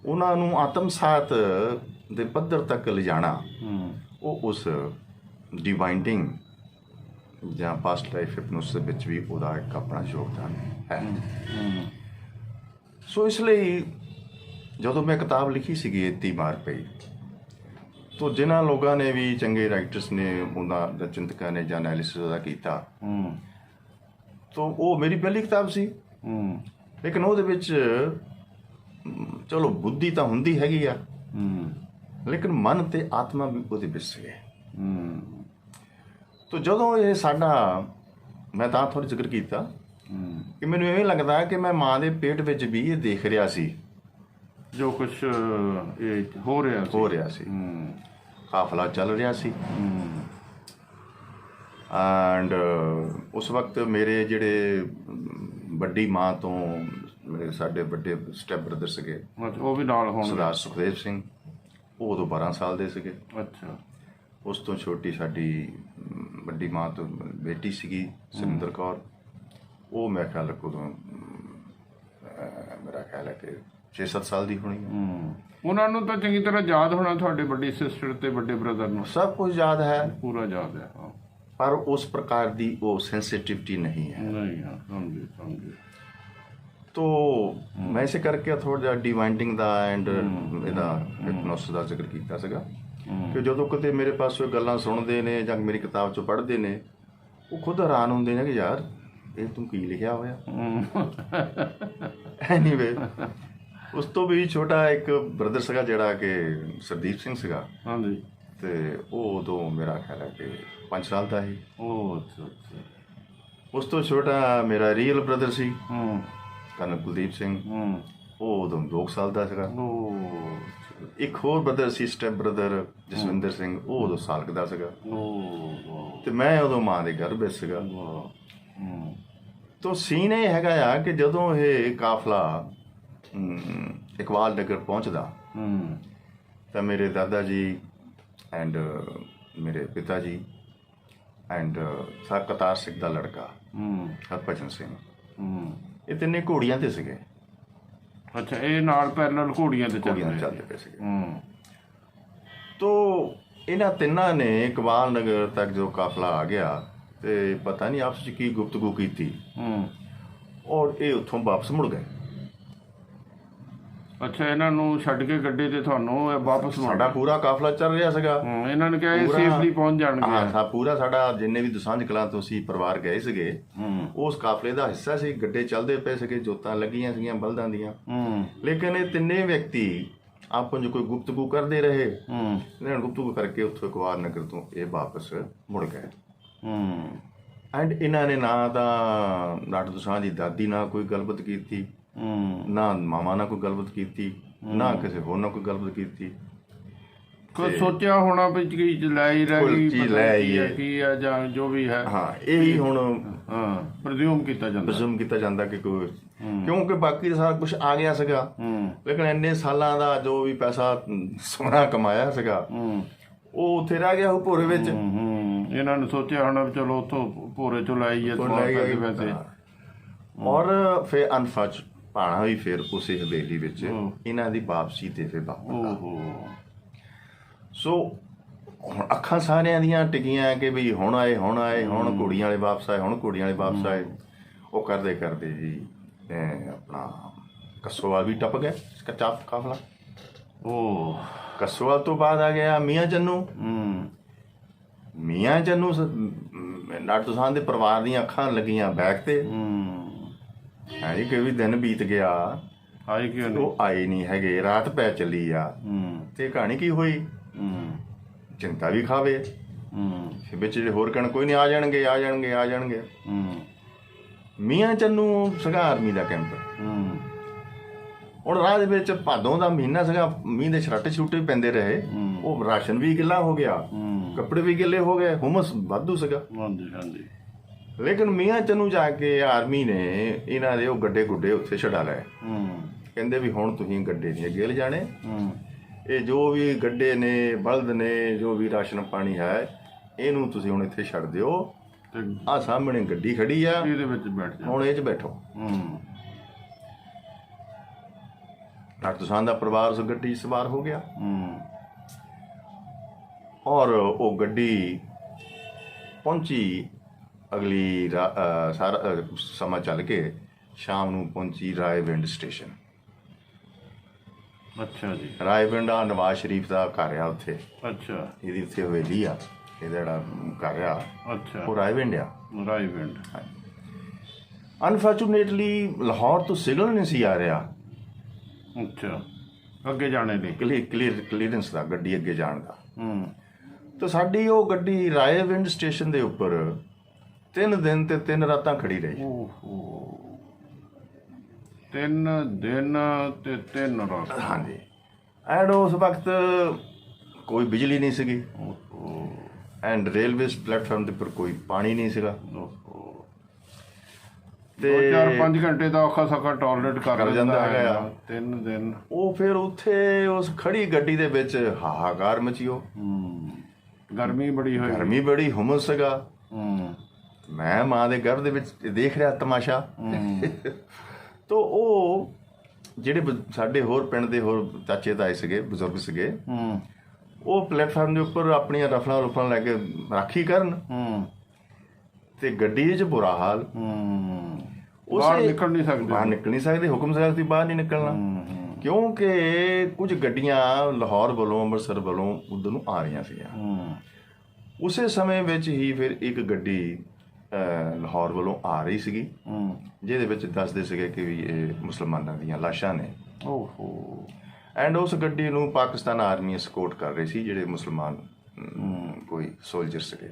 ਉਹਨਾਂ ਨੂੰ ਆਤਮਸਾਤ ਦੇ ਪੱਧਰ ਤੱਕ ਲਿਜਾਣਾ, ਉਹ ਉਸ ਡਿਵਾਈਨਡਿੰਗ ਜਾਂ ਪਾਸਟ ਲਾਈਫ ਹਿਪਨੋਸਿਸ ਵਿੱਚ ਵੀ ਉਹਦਾ ਇੱਕ ਆਪਣਾ ਯੋਗਦਾਨ ਹੈ। ਸੋ ਇਸ ਲਈ ਜਦੋਂ ਮੈਂ ਕਿਤਾਬ ਲਿਖੀ ਸੀਗੀ 'ਇੱਤੀ ਮਾਰ ਪਈ' ਤੋ ਜਿਨ੍ਹਾਂ ਲੋਕਾਂ ਨੇ ਵੀ, ਚੰਗੇ ਰਾਈਟਰਸ ਨੇ, ਉਹਨਾਂ ਦਾ ਚਿੰਤਕਾਂ ਨੇ ਜਾਂ ਐਨਾਲਿਸਿਸ ਉਹਦਾ ਕੀਤਾ, ਤੋ ਉਹ ਮੇਰੀ ਪਹਿਲੀ ਕਿਤਾਬ ਸੀ। ਲੇਕਿਨ ਉਹਦੇ ਵਿੱਚ ਚਲੋ ਬੁੱਧੀ ਤਾਂ ਹੁੰਦੀ ਹੈਗੀ ਆ, ਲੇਕਿਨ ਮਨ ਤੇ ਆਤਮਾ ਵੀ ਉਹਦੇ ਵਿੱਚ ਸੀਗੇ। ਤੋ ਜਦੋਂ ਇਹ ਸਾਡਾ, ਮੈਂ ਤਾਂ ਥੋੜ੍ਹਾ ਜ਼ਿਕਰ ਕੀਤਾ ਕਿ ਮੈਨੂੰ ਇਵੇਂ ਲੱਗਦਾ ਕਿ ਮੈਂ ਮਾਂ ਦੇ ਪੇਟ ਵਿੱਚ ਵੀ ਇਹ ਦੇਖ ਰਿਹਾ ਸੀ ਜੋ ਕੁਛ ਇਹ ਹੋ ਰਿਹਾ ਸੀ। ਕਾਫਲਾ ਚੱਲ ਰਿਹਾ ਸੀ। ਐਂਡ ਉਸ ਵਕਤ ਮੇਰੇ ਜਿਹੜੇ ਵੱਡੀ ਮਾਂ ਤੋਂ ਮੇਰੇ ਸਾਡੇ ਵੱਡੇ ਸਟੈਪ ਬ੍ਰਦਰ ਸੀਗੇ, ਉਹ ਵੀ ਨਾਲ ਹੋਣ, ਸਰਦਾਰ ਸੁਖਦੇਵ ਸਿੰਘ, ਉਹ ਉਦੋਂ 12 ਸਾਲ ਦੇ ਸੀਗੇ। ਅੱਛਾ। ਉਸ ਤੋਂ ਛੋਟੀ ਸਾਡੀ ਵੱਡੀ ਮਾਂ ਤੋਂ ਬੇਟੀ ਸੀਗੀ ਸੁਰਿੰਦਰ ਕੌਰ, ਉਹ ਮੇਰੇ ਖਿਆਲ ਉਦੋਂ ਮੇਰਾ ਖਿਆਲ ਹੈ ਕਿ 6-7 ਸਾਲ ਦੀ ਹੋਣੀ। ਉਹਨਾਂ ਨੂੰ ਤਾਂ ਚੰਗੀ ਤਰ੍ਹਾਂ ਯਾਦ ਹੋਣਾ, ਤੁਹਾਡੇ ਵੱਡੀ ਸਿਸਟਰ ਤੇ ਵੱਡੇ ਬ੍ਰਦਰ ਨੂੰ ਸਭ ਕੁਝ ਯਾਦ ਹੈ, ਪੂਰਾ ਯਾਦ ਹੈ। ਪਰ ਉਸ ਪ੍ਰਕਾਰ ਦੀ ਉਹ ਸੈਂਸਿਟਿਵਿਟੀ ਨਹੀਂ ਹੈ। ਸਮਝੇ। ਤੋ ਮੈਂ ਇਸੇ ਕਰਕੇ ਥੋੜਾ ਜਿਹਾ ਡਿਵਾਈਨਡਿੰਗ ਦਾ ਐਂਡ ਇਹਦਾ ਹਿਪਨੋਸਿਸ ਦਾ ਜ਼ਿਕਰ ਕੀਤਾ ਸੀਗਾ ਕਿ ਜਦੋਂ ਕਿਤੇ ਮੇਰੇ ਪਾਸੋਂ ਗੱਲਾਂ ਸੁਣਦੇ ਨੇ ਜਾਂ ਮੇਰੀ ਕਿਤਾਬ 'ਚੋਂ ਪੜ੍ਹਦੇ ਨੇ, ਉਹ ਖੁਦ ਹੈਰਾਨ ਹੁੰਦੇ ਨੇ ਕਿ ਯਾਰ ਇਹ ਤੂੰ ਕੀ ਲਿਖਿਆ ਹੋਇਆ। ਐਨੀਵੇ ਉਸ ਤੋਂ ਵੀ ਛੋਟਾ ਇੱਕ ਬ੍ਰਦਰ ਸੀਗਾ ਜਿਹੜਾ ਕਿ ਸਰਦੀਪ ਸਿੰਘ ਸੀਗਾ। ਹਾਂਜੀ। ਤੇ ਉਹ ਉਦੋਂ ਮੇਰਾ ਖਿਆਲ ਹੈ ਕਿ 5 ਸਾਲ ਦਾ ਸੀ। ਉਹ ਅੱਛਾ ਅੱਛਾ। ਉਸ ਤੋਂ ਛੋਟਾ ਮੇਰਾ ਰੀਅਲ ਬ੍ਰਦਰ ਸੀ ਕਰਨਲ ਕੁਲਦੀਪ ਸਿੰਘ। ਉਹ ਉਦੋਂ 2 ਸਾਲ ਦਾ ਸੀਗਾ। ਇੱਕ ਹੋਰ ਬ੍ਰਦਰ ਸੀ ਸਟੈਪ ਬ੍ਰਦਰ ਜਸਵਿੰਦਰ ਸਿੰਘ, ਉਹ ਉਦੋਂ ਸਾਲ ਕੁ ਦਾ ਸੀਗਾ। ਤੇ ਮੈਂ ਉਦੋਂ ਮਾਂ ਦੇ ਗਰਭ ਵਿੱਚ ਸੀਗਾ। ਤੋ ਸੀਨ ਇਹ ਹੈਗਾ ਆ ਕਿ ਜਦੋਂ ਇਹ ਕਾਫਲਾ ਇਕਬਾਲ ਨਗਰ ਪਹੁੰਚਦਾ ਤਾਂ ਮੇਰੇ ਦਾਦਾ ਜੀ ਐਂਡ ਮੇਰੇ ਪਿਤਾ ਜੀ ਐਂਡ ਕਰਤਾਰ ਸਿੰਘ ਦਾ ਲੜਕਾ ਹਰਭਜਨ ਸਿੰਘ, ਇਹ ਤਿੰਨੇ ਘੋੜੀਆਂ ਤੇ ਸੀਗੇ। ਅੱਛਾ, ਇਹ ਨਾਲ ਪੈਰਲਲ ਘੋੜੀਆਂ ਤੇ ਚੱਲਦੇ ਪਏ ਸੀਗੇ। ਤੋ ਇਹਨਾਂ ਤਿੰਨਾਂ ਨੇ ਇਕਬਾਲ ਨਗਰ ਤੱਕ ਜੋ ਕਾਫਲਾ ਆ ਗਿਆ ਤੇ ਪਤਾ ਨਹੀਂ ਆਪਸ 'ਚ ਕੀ ਗੁਫ਼ਤਗੂ ਕੀਤੀ ਔਰ ਇਹ ਉੱਥੋਂ ਵਾਪਸ ਮੁੜ ਗਏ। ਅੱਛਾ, ਇਹਨਾਂ ਨੂੰ ਛੱਡ ਕੇ ਗੱਡੀ ਤੇ ਤੁਹਾਨੂੰ ਵਾਪਸ ਸਾਡਾ ਪੂਰਾ ਕਾਫਲਾ ਚੱਲ ਰਿਹਾ ਸੀਗਾ। ਇਹਨਾਂ ਨੇ ਕਿਹਾ ਇਹ ਸੇਫਲੀ ਪਹੁੰਚ ਜਾਣਗੇ। ਹਾਂ, ਪੂਰਾ ਸਾਡਾ ਜਿੰਨੇ ਵੀ ਦਸਾਂਝ ਕਲਾਂ ਤੋਂ ਅਸੀਂ ਪਰਿਵਾਰ ਗਏ ਸੀਗੇ ਉਸ ਕਾਫਲੇ ਦਾ ਹਿੱਸਾ ਸੀ। ਗੱਡੇ ਚੱਲਦੇ ਪਏ ਸੀਗੇ, ਜੋਤਾਂ ਲੱਗੀਆਂ ਸੀਗੀਆਂ ਬਲਦਾਂ ਦੀਆਂ। ਲੇਕਿਨ ਇਹ ਤਿੰਨੇ ਵਿਅਕਤੀ ਆਪਸ 'ਚ ਕੋਈ ਗੁਫ਼ਤਗੂ ਕਰਦੇ ਰਹੇ। ਇਹਨਾਂ ਨੇ ਗੁਫ਼ਤਗੂ ਕਰਕੇ ਉੱਥੋਂ ਇਕਬਾਲ ਨਗਰ ਤੋਂ ਇਹ ਵਾਪਸ ਮੁੜ ਗਏ। ਐਂਡ ਇਹਨਾਂ ਨੇ ਨਾ ਤਾਂ ਡਾਕਟਰ ਦਸਾਂਝ ਦੀ ਦਾਦੀ ਨਾਲ ਕੋਈ ਗੱਲਬਾਤ ਕੀਤੀ, ਨਾ ਮਾਮਾ ਨਾਲ ਕੋਈ ਗੱਲਬਾਤ ਕੀਤੀ, ਨਾ ਕਿਸੇ ਹੋਰ ਨਾਲ ਕੋਈ ਗੱਲਬਾਤ ਕੀਤੀ। ਕੋਈ ਸੋਚਿਆ ਹੋਣਾ ਵੀ ਚੀਜ਼ ਲੈ ਹੀ ਰਹੀ, ਕੀ ਆ ਜਾਂ ਜੋ ਵੀ ਹੈ। ਹਾਂ, ਇਹੀ ਹੁਣ ਪ੍ਰਜ਼ਿਊਮ ਕੀਤਾ ਜਾਂਦਾ ਕਿ ਕੋਈ, ਕਿਉਂਕਿ ਬਾਕੀ ਸਾਰਾ ਕੁਝ ਆ ਗਿਆ ਸੀਗਾ। ਲੇਕਿਨ ਇੰਨੇ ਸਾਲਾਂ ਦਾ ਜੋ ਵੀ ਪੈਸਾ ਸੋਨਾ ਕਮਾਇਆ ਸੀਗਾ ਉਹ ਉੱਥੇ ਰਹਿ ਗਿਆ ਉਹ ਭੋਰੇ ਵਿੱਚ। ਇਹਨਾਂ ਨੇ ਸੋਚਿਆ ਹੋਣਾ ਵੀ ਚਲੋ ਉੱਥੋਂ ਭੋਰੇ ਚੋਂ ਲਾਈਏ ਵੈਸੇ। ਔਰ ਫਿਰ ਅਨਫਚ ਭਾਣਾ ਵੀ ਫਿਰ ਉਸੇ ਹਵੇਲੀ ਵਿੱਚ ਇਹਨਾਂ ਦੀ ਵਾਪਸੀ ਤੇ ਫਿਰ ਸੋ ਹੁਣ ਅੱਖਾਂ ਸਾਰਿਆਂ ਦੀਆਂ ਟਿਕੀਆਂ ਕਿ ਵੀ ਹੁਣ ਆਏ, ਹੁਣ ਘੋੜੀਆਂ ਵਾਲੇ ਵਾਪਸ ਆਏ, ਉਹ ਕਰਦੇ ਕਰਦੇ ਜੀ ਆਪਣਾ ਕਸੋਵਾਲ ਵੀ ਟੱਪ ਗਏ ਕੱਚਾ ਕਾਫਲਾ। ਕਸੋਵਾਲ ਤੋਂ ਬਾਅਦ ਆ ਗਿਆ ਮੀਆਂ ਚੰਨੂ। ਡਾਕਟਰ ਸਾਹਿਬ ਦੇ ਪਰਿਵਾਰ ਦੀਆਂ ਅੱਖਾਂ ਲੱਗੀਆਂ ਬੈਕ ਤੇ। ਹਾਂਜੀ, ਕਿ ਵੀ ਦਿਨ ਬੀਤ ਗਿਆ, ਉਹ ਆਏ ਨਹੀਂ ਹੈਗੇ, ਰਾਤ ਪੈ ਚੱਲੀ ਆ ਤੇ ਕਹਾਣੀ ਕੀ ਹੋਈ। ਚਿੰਤਾ ਵੀ ਖਾਵੇ ਵਿੱਚ ਹੋਰ ਕਹਿਣ ਕੋਈ ਨਹੀਂ, ਆ ਜਾਣਗੇ। ਮੀਆਂ ਚੰਨੂ ਸੀਗਾ ਆਰਮੀ ਦਾ ਕੈਂਪ। ਹੁਣ ਰਾਹ ਦੇ ਵਿੱਚ ਭਾਦੋਂ ਦਾ ਮਹੀਨਾ ਸੀਗਾ, ਮੀਂਹ ਦੇ ਛਰਾਟੇ ਪੈਂਦੇ ਰਹੇ। ਉਹ ਰਾਸ਼ਨ ਵੀ ਗਿੱਲਾ ਹੋ ਗਿਆ, ਕੱਪੜੇ ਵੀ ਗਿੱਲੇ ਹੋ ਗਏ, ਹੁਮਸ ਵਾਧੂ ਸੀਗਾ। ਲੇਕਿਨ ਮੀਆਂ ਚੰਨੂ ਜਾ ਕੇ ਆਰਮੀ ਨੇ ਇਹਨਾਂ ਦੇ ਉਹ ਗੱਡੇ ਗੁੱਡੇ ਉੱਥੇ ਛਡਾ ਲਏ। ਕਹਿੰਦੇ ਵੀ ਹੁਣ ਤੁਸੀਂ ਗੱਡੇ ਨਹੀਂ ਅੱਗੇ ਲਿਜਾਣੇ, ਇਹ ਜੋ ਵੀ ਗੱਡੇ ਨੇ ਬਲਦ ਨੇ ਜੋ ਵੀ ਰਾਸ਼ਨ ਪਾਣੀ ਹੈ ਇਹਨੂੰ ਤੁਸੀਂ ਹੁਣ ਇੱਥੇ ਛੱਡ ਦਿਓ। ਆਹ ਸਾਹਮਣੇ ਗੱਡੀ ਖੜੀ ਆ, ਇਹਦੇ ਵਿੱਚ ਬੈਠ ਜਾਓ, ਹੁਣ ਇਹ 'ਚ ਬੈਠੋ। ਡਾਕਟਰ ਸਾਹਿਬ ਦਾ ਪਰਿਵਾਰ ਉਸ ਗੱਡੀ 'ਚ ਸਵਾਰ ਹੋ ਗਿਆ ਔਰ ਉਹ ਗੱਡੀ ਪਹੁੰਚੀ ਅਗਲੀ ਸਾਰਾ ਸਮਾਂ ਚੱਲ ਕੇ ਸ਼ਾਮ ਨੂੰ ਪਹੁੰਚੀ ਰਾਏਵਿੰਡ ਸਟੇਸ਼ਨ। ਅੱਛਾ ਜੀ। ਰਾਏਵਿੰਡ ਆ ਨਵਾਜ਼ ਸ਼ਰੀਫ ਦਾ ਘਰ ਆ ਉੱਥੇ। ਅੱਛਾ, ਇਹਦੀ ਉੱਥੇ ਹਵੇਲੀ ਆ, ਇਹਦਾ ਜਿਹੜਾ ਘਰ ਆ ਉਹ ਰਾਏਵਿੰਡ ਆ। ਅਨਫੋਰਚੂਨੇਟਲੀ ਲਾਹੌਰ ਤੋਂ ਸਿਗਨਲ ਨਹੀਂ ਸੀ ਆ ਰਿਹਾ। ਅੱਛਾ, ਅੱਗੇ ਜਾਣੇ ਲਈ ਕਲੀਅਰੈਂਸ ਦਾ ਗੱਡੀ ਅੱਗੇ ਜਾਣ ਦਾ। ਤਾਂ ਸਾਡੀ ਉਹ ਗੱਡੀ ਰਾਏਵਿੰਡ ਸਟੇਸ਼ਨ ਦੇ ਉੱਪਰ 3 ਦਿਨ ਤੇ 3 ਰਾਤਾਂ ਖੜੀ ਰਹੀ। 3 ਦਿਨ ਤੇ 3 ਰਾਤਾਂ। ਹਾਂਜੀ, ਐਂਡ ਉਸ ਵਕਤ ਕੋਈ ਬਿਜਲੀ ਨਹੀਂ ਸੀਗੀ ਐਂਡ ਰੇਲਵੇ ਪਲੇਟਫਾਰਮ ਦੇ ਉੱਪਰ ਕੋਈ ਪਾਣੀ ਨਹੀਂ ਸੀਗਾ। ਤੇ 4-5 ਘੰਟੇ ਦਾ ਔਖਾ ਸੌਖਾ ਟੋਲਰੇਟ ਕਰ ਜਾਂਦਾ ਹੈਗਾ। 3 ਦਿਨ ਉਹ ਫਿਰ ਉੱਥੇ ਉਸ ਖੜੀ ਗੱਡੀ ਦੇ ਵਿੱਚ ਹਾਹਾਕਾਰ ਮਚਿਓ। ਗਰਮੀ ਬੜੀ ਹੁਮਸ ਸੀਗਾ। ਮੈਂ ਮਾਂ ਦੇ ਗਰਭ ਦੇ ਵਿੱਚ ਦੇਖ ਰਿਹਾ ਤਮਾਸ਼ਾ। ਤੋ ਉਹ ਜਿਹੜੇ ਸਾਡੇ ਹੋਰ ਪਿੰਡ ਦੇ ਹੋਰ ਚਾਚੇ ਤਾਏ ਸੀਗੇ, ਬਜ਼ੁਰਗ ਸੀਗੇ, ਉਹ ਪਲੇਟਫਾਰਮ ਦੇ ਉੱਪਰ ਆਪਣੀਆਂ ਰਫਲਾਂ ਲੈ ਕੇ ਰਾਖੀ ਕਰਨ ਤੇ ਗੱਡੀ 'ਚ ਬੁਰਾ ਹਾਲ। ਬਾਹਰ ਨਿਕਲ ਨਹੀਂ ਸਕਦੇ, ਹੁਕਮ ਸੀਗਾ ਸੀ ਬਾਹਰ ਨਹੀਂ ਨਿਕਲਣਾ, ਕਿਉਂਕਿ ਕੁਝ ਗੱਡੀਆਂ ਲਾਹੌਰ ਵੱਲੋਂ ਅੰਮ੍ਰਿਤਸਰ ਵੱਲੋਂ ਉੱਧਰ ਨੂੰ ਆ ਰਹੀਆਂ ਸੀਗੀਆਂ। ਉਸੇ ਸਮੇਂ ਵਿੱਚ ਹੀ ਫਿਰ ਇੱਕ ਗੱਡੀ ਲਾਹੌਰ ਵੱਲੋਂ ਆ ਰਹੀ ਸੀਗੀ, ਜਿਹਦੇ ਵਿੱਚ ਦੱਸਦੇ ਸੀਗੇ ਕਿ ਵੀ ਇਹ ਮੁਸਲਮਾਨਾਂ ਦੀਆਂ ਲਾਸ਼ਾਂ ਨੇ। ਓਹੋ। ਐਂਡ ਉਸ ਗੱਡੀ ਨੂੰ ਪਾਕਿਸਤਾਨ ਆਰਮੀ ਸਕੋਟ ਕਰ ਰਹੀ ਸੀ, ਜਿਹੜੇ ਮੁਸਲਮਾਨ ਕੋਈ ਸੋਲਜਰ ਸੀਗੇ।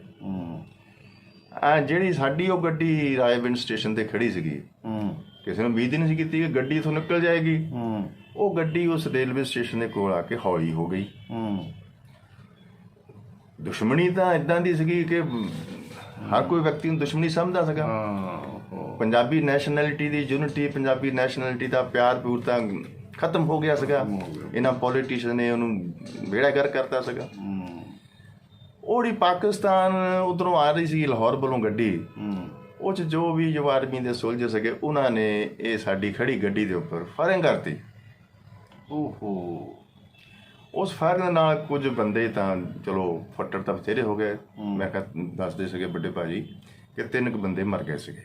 ਜਿਹੜੀ ਸਾਡੀ ਉਹ ਗੱਡੀ ਰਾਏਵਿੰਡ ਸਟੇਸ਼ਨ ਤੇ ਖੜੀ ਸੀਗੀ, ਕਿਸੇ ਨੂੰ ਉਮੀਦ ਹੀ ਨਹੀਂ ਸੀ ਕੀਤੀ ਕਿ ਗੱਡੀ ਇੱਥੋਂ ਨਿਕਲ ਜਾਏਗੀ। ਉਹ ਗੱਡੀ ਉਸ ਰੇਲਵੇ ਸਟੇਸ਼ਨ ਦੇ ਕੋਲ ਆ ਕੇ ਹੌਲੀ ਹੋ ਗਈ। ਦੁਸ਼ਮਣੀ ਤਾਂ ਇਦਾਂ ਦੀ ਸੀਗੀ ਕਿ ਹਰ ਕੋਈ ਵਿਅਕਤੀ ਨੂੰ ਦੁਸ਼ਮਣੀ ਸਮਝਦਾ ਸੀਗਾ। ਪੰਜਾਬੀ ਨੈਸ਼ਨੈਲਿਟੀ ਦੀ ਯੂਨਿਟੀ, ਪੰਜਾਬੀ ਨੈਸ਼ਨੈਲਿਟੀ ਦਾ ਪਿਆਰ ਪਿਊਰ ਤਾਂ ਖਤਮ ਹੋ ਗਿਆ ਸੀਗਾ। ਇਹਨਾਂ ਪੋਲੀਟੀਸ਼ੀਅਨ ਨੇ ਉਹਨੂੰ ਬੇੜਾ ਗਰਕ ਕਰਤਾ ਸੀਗਾ। ਉਹ ਜਿਹੜੀ ਪਾਕਿਸਤਾਨ ਉਧਰੋਂ ਆ ਰਹੀ ਸੀ ਲਾਹੌਰ ਵੱਲੋਂ ਗੱਡੀ, ਉਹ 'ਚ ਜੋ ਵੀ ਜੋ ਆਰਮੀ ਦੇ ਸੋਲਜਰ ਸੀਗੇ, ਉਹਨਾਂ ਨੇ ਇਹ ਸਾਡੀ ਖੜੀ ਗੱਡੀ ਦੇ ਉੱਪਰ ਫਾਇਰਿੰਗ ਕਰਤੀ। ਓਹੋ। ਉਸ ਫਾਇਰਿੰਗ ਦੇ ਨਾਲ ਕੁਝ ਬੰਦੇ ਤਾਂ ਚਲੋ ਫੱਟੜ ਤਾਂ ਬਥੇਰੇ ਹੋ ਗਏ। ਮੈਂ ਕਿਹਾ ਦੱਸਦੇ ਸੀਗੇ ਵੱਡੇ ਭਾਜੀ ਕਿ 3 ਕੁ ਬੰਦੇ ਮਰ ਗਏ ਸੀਗੇ।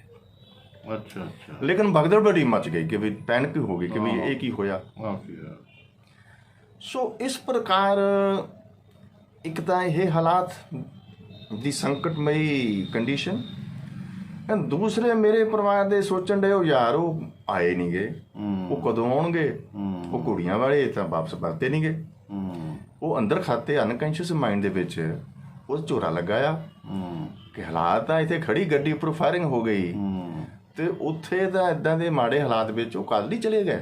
ਅੱਛਾ ਅੱਛਾ। ਲੇਕਿਨ ਭਗਦੜ ਬੜੀ ਮਚ ਗਈ ਕਿ ਵੀ ਪੈਨਿਕ ਹੋ ਗਈ ਕਿ ਵੀ ਇਹ ਕੀ ਹੋਇਆ। ਸੋ ਇਸ ਪ੍ਰਕਾਰ ਇੱਕ ਤਾਂ ਇਹ ਹਾਲਾਤ ਦੀ ਸੰਕਟਮਈ ਕੰਡੀਸ਼ਨ, ਦੂਸਰੇ ਮੇਰੇ ਪਰਿਵਾਰ ਦੇ ਸੋਚਣ ਦੇ ਉਹ ਯਾਰ ਉਹ ਆਏ ਨਹੀਂ ਗਏ, ਉਹ ਕਦੋਂ ਆਉਣਗੇ, ਉਹ ਕੁੜੀਆਂ ਵਾਲੇ ਤਾਂ ਵਾਪਸ ਪਰਤੇ ਨਹੀਂ ਗਏ। ਉਹ ਅੰਦਰ ਖਾਤੇ ਅਨਕੰਸ਼ੀਅਸ ਮਾਈਂਡ ਦੇ ਵਿੱਚ ਉਹ ਝੋਰਾ ਲੱਗਾ ਆ ਕਿ ਹਾਲਾਤ ਆ ਇੱਥੇ ਖੜੀ ਗੱਡੀ ਉੱਪਰ ਫਾਇਰਿੰਗ ਹੋ ਗਈ ਤੇ ਉੱਥੇ ਤਾਂ ਇਦਾਂ ਦੇ ਮਾੜੇ ਹਾਲਾਤ ਵਿੱਚ ਉਹ ਕੱਲ੍ਹ ਹੀ ਚਲੇ ਗਏ।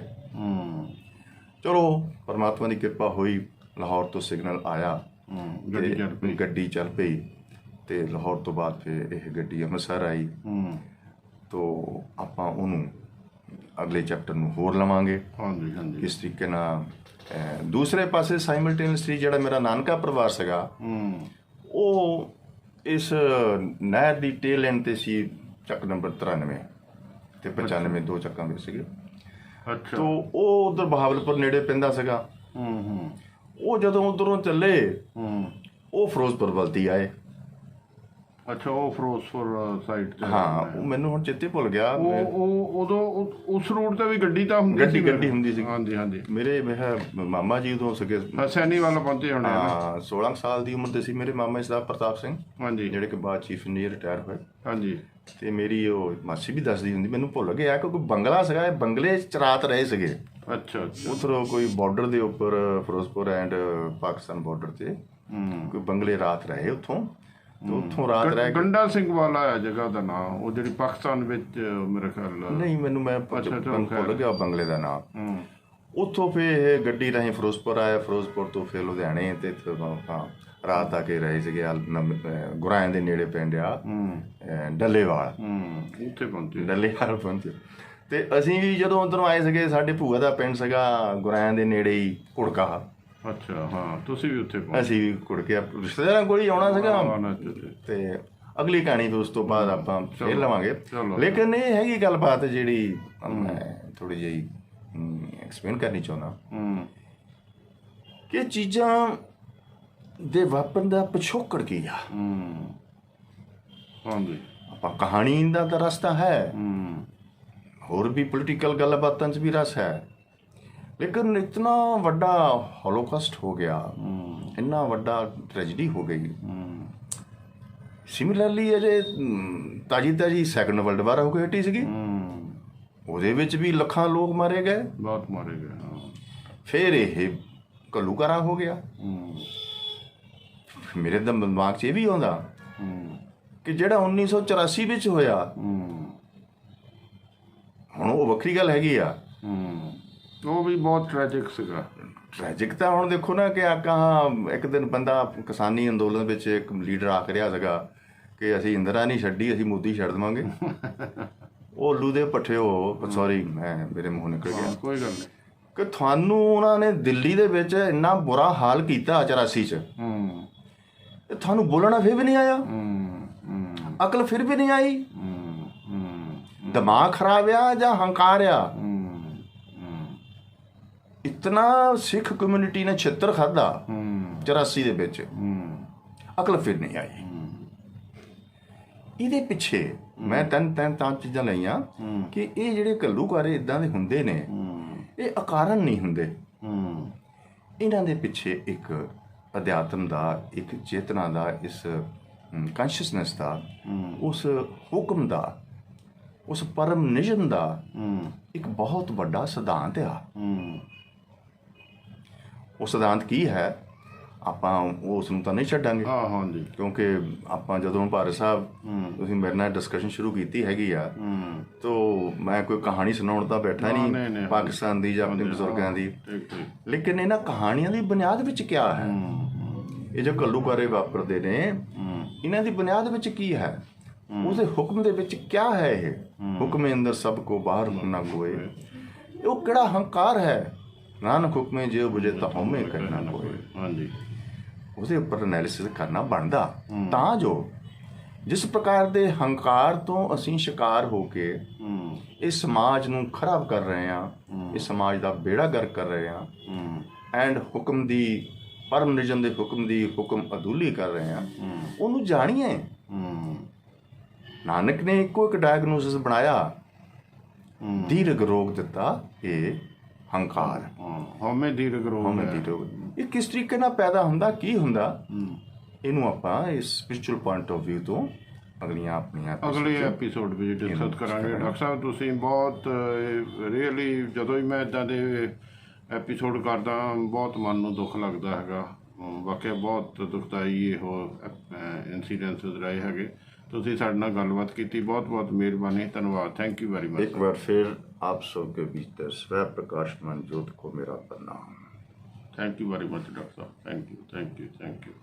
ਚਲੋ ਪਰਮਾਤਮਾ ਦੀ ਕਿਰਪਾ ਹੋਈ, ਲਾਹੌਰ ਤੋਂ ਸਿਗਨਲ ਆਇਆ, ਗੱਡੀ ਚੱਲ ਪਈ ਤੇ ਲਾਹੌਰ ਤੋਂ ਬਾਅਦ ਫਿਰ ਇਹ ਗੱਡੀ ਅੰਮ੍ਰਿਤਸਰ ਆਈ। ਤੋ ਆਪਾਂ ਉਹਨੂੰ ਅਗਲੇ ਚੈਪਟਰ ਨੂੰ ਹੋਰ ਲਵਾਂਗੇ ਇਸ ਤਰੀਕੇ ਨਾਲ। ਦੂਸਰੇ ਪਾਸੇ ਸਾਈਮਲਟੇਨੀਅਸਲੀ ਜਿਹੜਾ ਮੇਰਾ ਨਾਨਕਾ ਪਰਿਵਾਰ ਸੀਗਾ, ਉਹ ਇਸ ਨਹਿਰ ਦੀ ਟੇਲ ਐਂਡ ਤੇ ਸੀ, ਚੱਕ ਨੰਬਰ 93 ਤੇ 95 ਦੋ ਚੱਕਾਂ ਦੇ ਸੀਗੇ। ਤੋ ਉਹ ਉਧਰ ਬਹਾਵਲਪੁਰ ਨੇੜੇ ਪੈਂਦਾ ਸੀਗਾ। ਉਹ ਜਦੋਂ ਉਧਰੋਂ ਚੱਲੇ ਉਹ ਫਿਰੋਜ਼ਪੁਰ ਵੱਲ ਦੀ ਆਏ। ਅੱਛਾ, ਉਹ ਫਿਰੋਜ਼ਪੁਰ ਸਾਈਡ ਤੇ। ਹਾਂ, ਉਹ ਮੈਨੂੰ ਹੁਣ ਚੇਤੇ ਭੁੱਲ ਗਿਆ। ਉਹ ਉਦੋਂ ਉਸ ਰੋਡ ਤੇ ਵੀ ਗੱਡੀ ਤਾਂ ਹੁੰਦੀ ਸੀ। ਗੱਡੀ ਹੁੰਦੀ ਸੀ। ਹਾਂਜੀ ਹਾਂਜੀ। ਮੇਰੇ ਮਾਮਾ ਜੀ ਉਦੋਂ ਸੀਗੇ ਹਸੈਨੀ ਵੱਲ ਪਹੁੰਚੇ ਹੋਣੇ। ਹਾਂ, 16 ਸਾਲ ਦੀ ਉਮਰ ਦੇ ਸੀ ਮੇਰੇ ਮਾਮਾ ਸਰਦਾਰ ਪ੍ਰਤਾਪ ਸਿੰਘ, ਹਾਂਜੀ, ਜਿਹੜੇ ਕਿ ਬਾਅਦ ਚੀਫ ਇੰਜੀਨੀਅਰ ਰਿਟਾਇਰ ਹੋਏ। ਹਾਂਜੀ। ਤੇ ਮੇਰੀ ਉਹ ਮਾਸੀ ਵੀ ਦੱਸਦੀ ਹੁੰਦੀ, ਮੈਨੂੰ ਭੁੱਲ ਗਿਆ ਕਿਉਂਕਿ ਬੰਗਲਾ ਸੀਗਾ, ਇਹ ਬੰਗਲੇ 'ਚ ਰਾਤ ਰਹੇ ਸੀਗੇ। ਅੱਛਾ ਅੱਛਾ। ਉੱਧਰੋਂ ਕੋਈ ਬਾਰਡਰ ਦੇ ਉੱਪਰ ਫਿਰੋਜ਼ਪੁਰ ਐਂਡ ਪਾਕਿਸਤਾਨ ਬਾਰਡਰ ਤੇ ਕੋਈ ਬੰਗਲੇ ਰਾਤ ਰਹੇ ਉੱਥੋਂ। ਉੱਥੋਂ ਰਾਤ ਰਹਿ ਗੰਡਾ ਸਿੰਘ ਵਾਲਾ ਆ ਜਗ੍ਹਾ ਦਾ ਨਾਮ, ਉਹ ਜਿਹੜੀ ਪਾਕਿਸਤਾਨ ਵਿੱਚ ਮੇਰੇ ਖਿਆਲ ਨਹੀਂ, ਮੈਨੂੰ ਮੈਂ ਭੁੱਲ ਗਿਆ ਬੰਗਲੇ ਦਾ ਨਾਮ। ਉੱਥੋਂ ਫਿਰ ਇਹ ਗੱਡੀ ਰਾਹੀਂ ਫਿਰੋਜ਼ਪੁਰ ਆਇਆ, ਫਿਰੋਜ਼ਪੁਰ ਤੋਂ ਫਿਰ ਲੁਧਿਆਣੇ ਤੇ ਆਪਾਂ ਰਾਤ ਆ ਕੇ ਰਹੇ ਸੀਗੇ ਗੁਰਾਇਆਂ ਦੇ ਨੇੜੇ ਪਿੰਡ ਆ ਡੱਲੇਵਾਲ। ਉੱਥੇ ਪਹੁੰਚੇ, ਡੱਲੇਵਾਲ ਪਹੁੰਚੇ। ਤੇ ਅਸੀਂ ਵੀ ਜਦੋਂ ਉੱਧਰੋਂ ਆਏ ਸੀਗੇ, ਸਾਡੇ ਭੂਆ ਦਾ ਪਿੰਡ ਸੀਗਾ ਗੁਰਾਇਆਂ ਦੇ ਨੇੜੇ ਹੀ ਘੁੜਕਾ। ਅੱਛਾ, ਹਾਂ, ਤੁਸੀਂ ਵੀ ਉੱਥੇ ਪਹੁੰਚੇ। ਅਸੀਂ ਵੀ ਘੁੜਕੇ ਰਿਸ਼ਤੇਦਾਰਾਂ ਕੋਲ ਹੀ ਆਉਣਾ ਸੀਗਾ। ਤੇ ਅਗਲੀ ਕਹਾਣੀ ਫਿਰ ਉਸ ਤੋਂ ਬਾਅਦ ਆਪਾਂ ਫੇਰ ਲਵਾਂਗੇ। ਲੇਕਿਨ ਇਹ ਹੈਗੀ ਗੱਲਬਾਤ ਜਿਹੜੀ ਮੈਂ ਥੋੜੀ ਜਿਹੀ ਐਕਸਪਲੇਨ ਕਰਨੀ ਚਾਹੁੰਦਾ ਕਿ ਚੀਜ਼ਾਂ ਦੇ ਵਾਪਰਨ ਦਾ ਪਿਛੋਕੜ ਕੀ ਆ। ਹਾਂਜੀ, ਆਪਾਂ ਕਹਾਣੀ ਦਾ ਤਾਂ ਰਸਤਾ ਹੈ, ਹੋਰ ਵੀ ਪੋਲੀਟੀਕਲ ਗੱਲਬਾਤਾਂ 'ਚ ਵੀ ਰਸ ਹੈ, ਲੇਕਿਨ ਇਤਨਾ ਵੱਡਾ ਹੋਲੋਕਾਸਟ ਹੋ ਗਿਆ, ਇੰਨਾ ਵੱਡਾ ਟ੍ਰੈਜਡੀ ਹੋ ਗਈ। ਸਿਮਿਲਰਲੀ ਅਜੇ ਤਾਜੀ ਸੈਕੰਡ ਵਰਲਡ ਵਾਰ ਹੋ ਕੇ ਹਟੀ ਸੀਗੀ, ਉਹਦੇ ਵਿੱਚ ਵੀ ਲੱਖਾਂ ਲੋਕ ਮਾਰੇ ਗਏ, ਬਹੁਤ ਮਾਰੇ ਗਏ। ਫਿਰ ਇਹ ਘੱਲੂਘਾਰਾ ਹੋ ਗਿਆ। ਮੇਰੇ ਦਿਮਾਗ 'ਚ ਇਹ ਵੀ ਆਉਂਦਾ ਕਿ ਜਿਹੜਾ 1984 ਵਿੱਚ ਹੋਇਆ, ਹੁਣ ਉਹ ਵੱਖਰੀ ਗੱਲ ਹੈਗੀ ਆ, ਉਹ ਵੀ ਬਹੁਤ ਟ੍ਰੈਜਿਕ ਸੀਗਾ। ਟ੍ਰੈਜਿਕ ਤਾਂ ਹੁਣ ਦੇਖੋ ਨਾ ਕਿ ਕਹਾਂ ਇੱਕ ਦਿਨ ਬੰਦਾ ਕਿਸਾਨੀ ਅੰਦੋਲਨ ਵਿੱਚ ਇੱਕ ਲੀਡਰ ਆਖ ਰਿਹਾ ਸੀਗਾ ਕਿ ਅਸੀਂ ਇੰਦਰਾ ਨਹੀਂ ਛੱਡੀ, ਅਸੀਂ ਮੋਦੀ ਛੱਡ ਦੇਵਾਂਗੇ। ਉਹ ਉੱਲੂ ਦੇ ਪੱਠਿਓ, ਸੌਰੀ ਮੈਂ ਮੇਰੇ ਮੂੰਹ ਨਿਕਲ ਗਿਆ, ਕੋਈ ਗੱਲ ਨਹੀਂ, ਕਿ ਤੁਹਾਨੂੰ ਉਹਨਾਂ ਨੇ ਦਿੱਲੀ ਦੇ ਵਿੱਚ ਇੰਨਾ ਬੁਰਾ ਹਾਲ ਕੀਤਾ 84 'ਚ, ਤੁਹਾਨੂੰ ਬੋਲਣਾ ਫਿਰ ਵੀ ਨਹੀਂ ਆਇਆ, ਅਕਲ ਫਿਰ ਵੀ ਨਹੀਂ ਆਈ, ਦਿਮਾਗ ਖਰਾਬ ਆ ਜਾਂ ਹੰਕਾਰ ਆ। ਇਤਨਾ ਸਿੱਖ ਕਮਿਊਨਿਟੀ ਨੇ ਛਿੱਤਰ ਖਾਧਾ 84 ਦੇ ਵਿੱਚ, ਅਕਲ ਫਿਰ ਨਹੀਂ ਆਈ। ਇਹਦੇ ਪਿੱਛੇ ਮੈਂ ਤਿੰਨ ਚੀਜ਼ਾਂ ਲਈਆਂ ਕਿ ਇਹ ਜਿਹੜੇ ਘੱਲੂਘਾਰੇ ਇਦਾਂ ਦੇ ਹੁੰਦੇ ਨੇ, ਇਹ ਅਕਾਰਨ ਨਹੀਂ ਹੁੰਦੇ। ਇਹਨਾਂ ਦੇ ਪਿੱਛੇ ਇੱਕ ਅਧਿਆਤਮ ਦਾ, ਇੱਕ ਚੇਤਨਾ ਦਾ, ਇਸ ਕੌਨਸ਼ੀਅਸਨੈਸ ਦਾ, ਉਸ ਹੁਕਮ ਦਾ, ਉਸ ਪਰਮ ਨਿਯਮ ਦਾ ਇੱਕ ਬਹੁਤ ਵੱਡਾ ਸਿਧਾਂਤ ਆ। ਉਹ ਸਿਧਾਂਤ ਕੀ ਹੈ, ਆਪਾਂ ਉਸ ਨੂੰ ਤਾਂ ਨਹੀਂ ਛੱਡਾਂਗੇ। ਹਾਂਜੀ, ਕਿਉਂਕਿ ਆਪਾਂ ਜਦੋਂ ਭਾਰਤ ਸਾਹਿਬ ਤੁਸੀਂ ਮੇਰੇ ਨਾਲ ਡਿਸਕਸ਼ਨ ਸ਼ੁਰੂ ਕੀਤੀ ਹੈਗੀ ਆ, ਤੋ ਮੈਂ ਕੋਈ ਕਹਾਣੀ ਸੁਣਾਉਣ ਤਾਂ ਬੈਠਾ ਨਹੀਂ ਪਾਕਿਸਤਾਨ ਦੀ ਜਾਂ ਆਪਣੇ ਬਜ਼ੁਰਗਾਂ ਦੀ, ਲੇਕਿਨ ਇਹਨਾਂ ਕਹਾਣੀਆਂ ਦੀ ਬੁਨਿਆਦ ਵਿੱਚ ਕੀ ਹੈ? ਇਹ ਜੋ ਘੱਲੂਘਾਰੇ ਵਾਪਰਦੇ ਨੇ, ਇਹਨਾਂ ਦੀ ਬੁਨਿਆਦ ਵਿੱਚ ਕੀ ਹੈ? उसके हुक्म दे विच क्या है? ये हुक्म अंदर सब को बाहर ना कोई, वो केड़ा हंकार है? नानक हुक्मे जो बुझे तो हमें करना कोई। हाँ जी, उसके उपर एनालिसिस करना बनता, तां जो जिस प्रकार के हंकार तो असीं शिकार हो के इस समाज नूं खराब कर रहे हैं, इस समाज का बेड़ा गर्क कर रहे हैं, एंड हुक्म दी परम निजम दे हुक्म दी हुक्म अदूली कर रहे हैं, उन्होंने जानिए। नानक ने एको एक डायग्नोसिस बनाया, दीर्घ रोग दिता, ये हंकार, हमें दीर्घ रोग, ये किस तरीके नाल पैदा हुंदा, की हुंदा, इनू आपां इस स्पिरिचुअल पॉइंट ऑफ व्यू तो अगले एपीसोड में डिस्कस करांगे। डॉक्टर साहब तुसीं बहुत रियली जदों ही मैं इदां दे एपीसोड करदा बहुत मन नूं दुख लगदा हैगा। वाकई बहुत दुखदाई ਇਹੋ इंसीडेंसिस रहे हैगे। ਤੁਸੀਂ ਸਾਡੇ ਨਾਲ ਗੱਲਬਾਤ ਕੀਤੀ, ਬਹੁਤ ਬਹੁਤ ਮਿਹਰਬਾਨੀ, ਧੰਨਵਾਦ, थैंक यू वेरी मच। एक बार फिर आप सबके भीतर स्व प्रकाशमान ज्योत को मेरा प्रणाम। Thank you very much doctor साहब, thank you, thank you, thank you.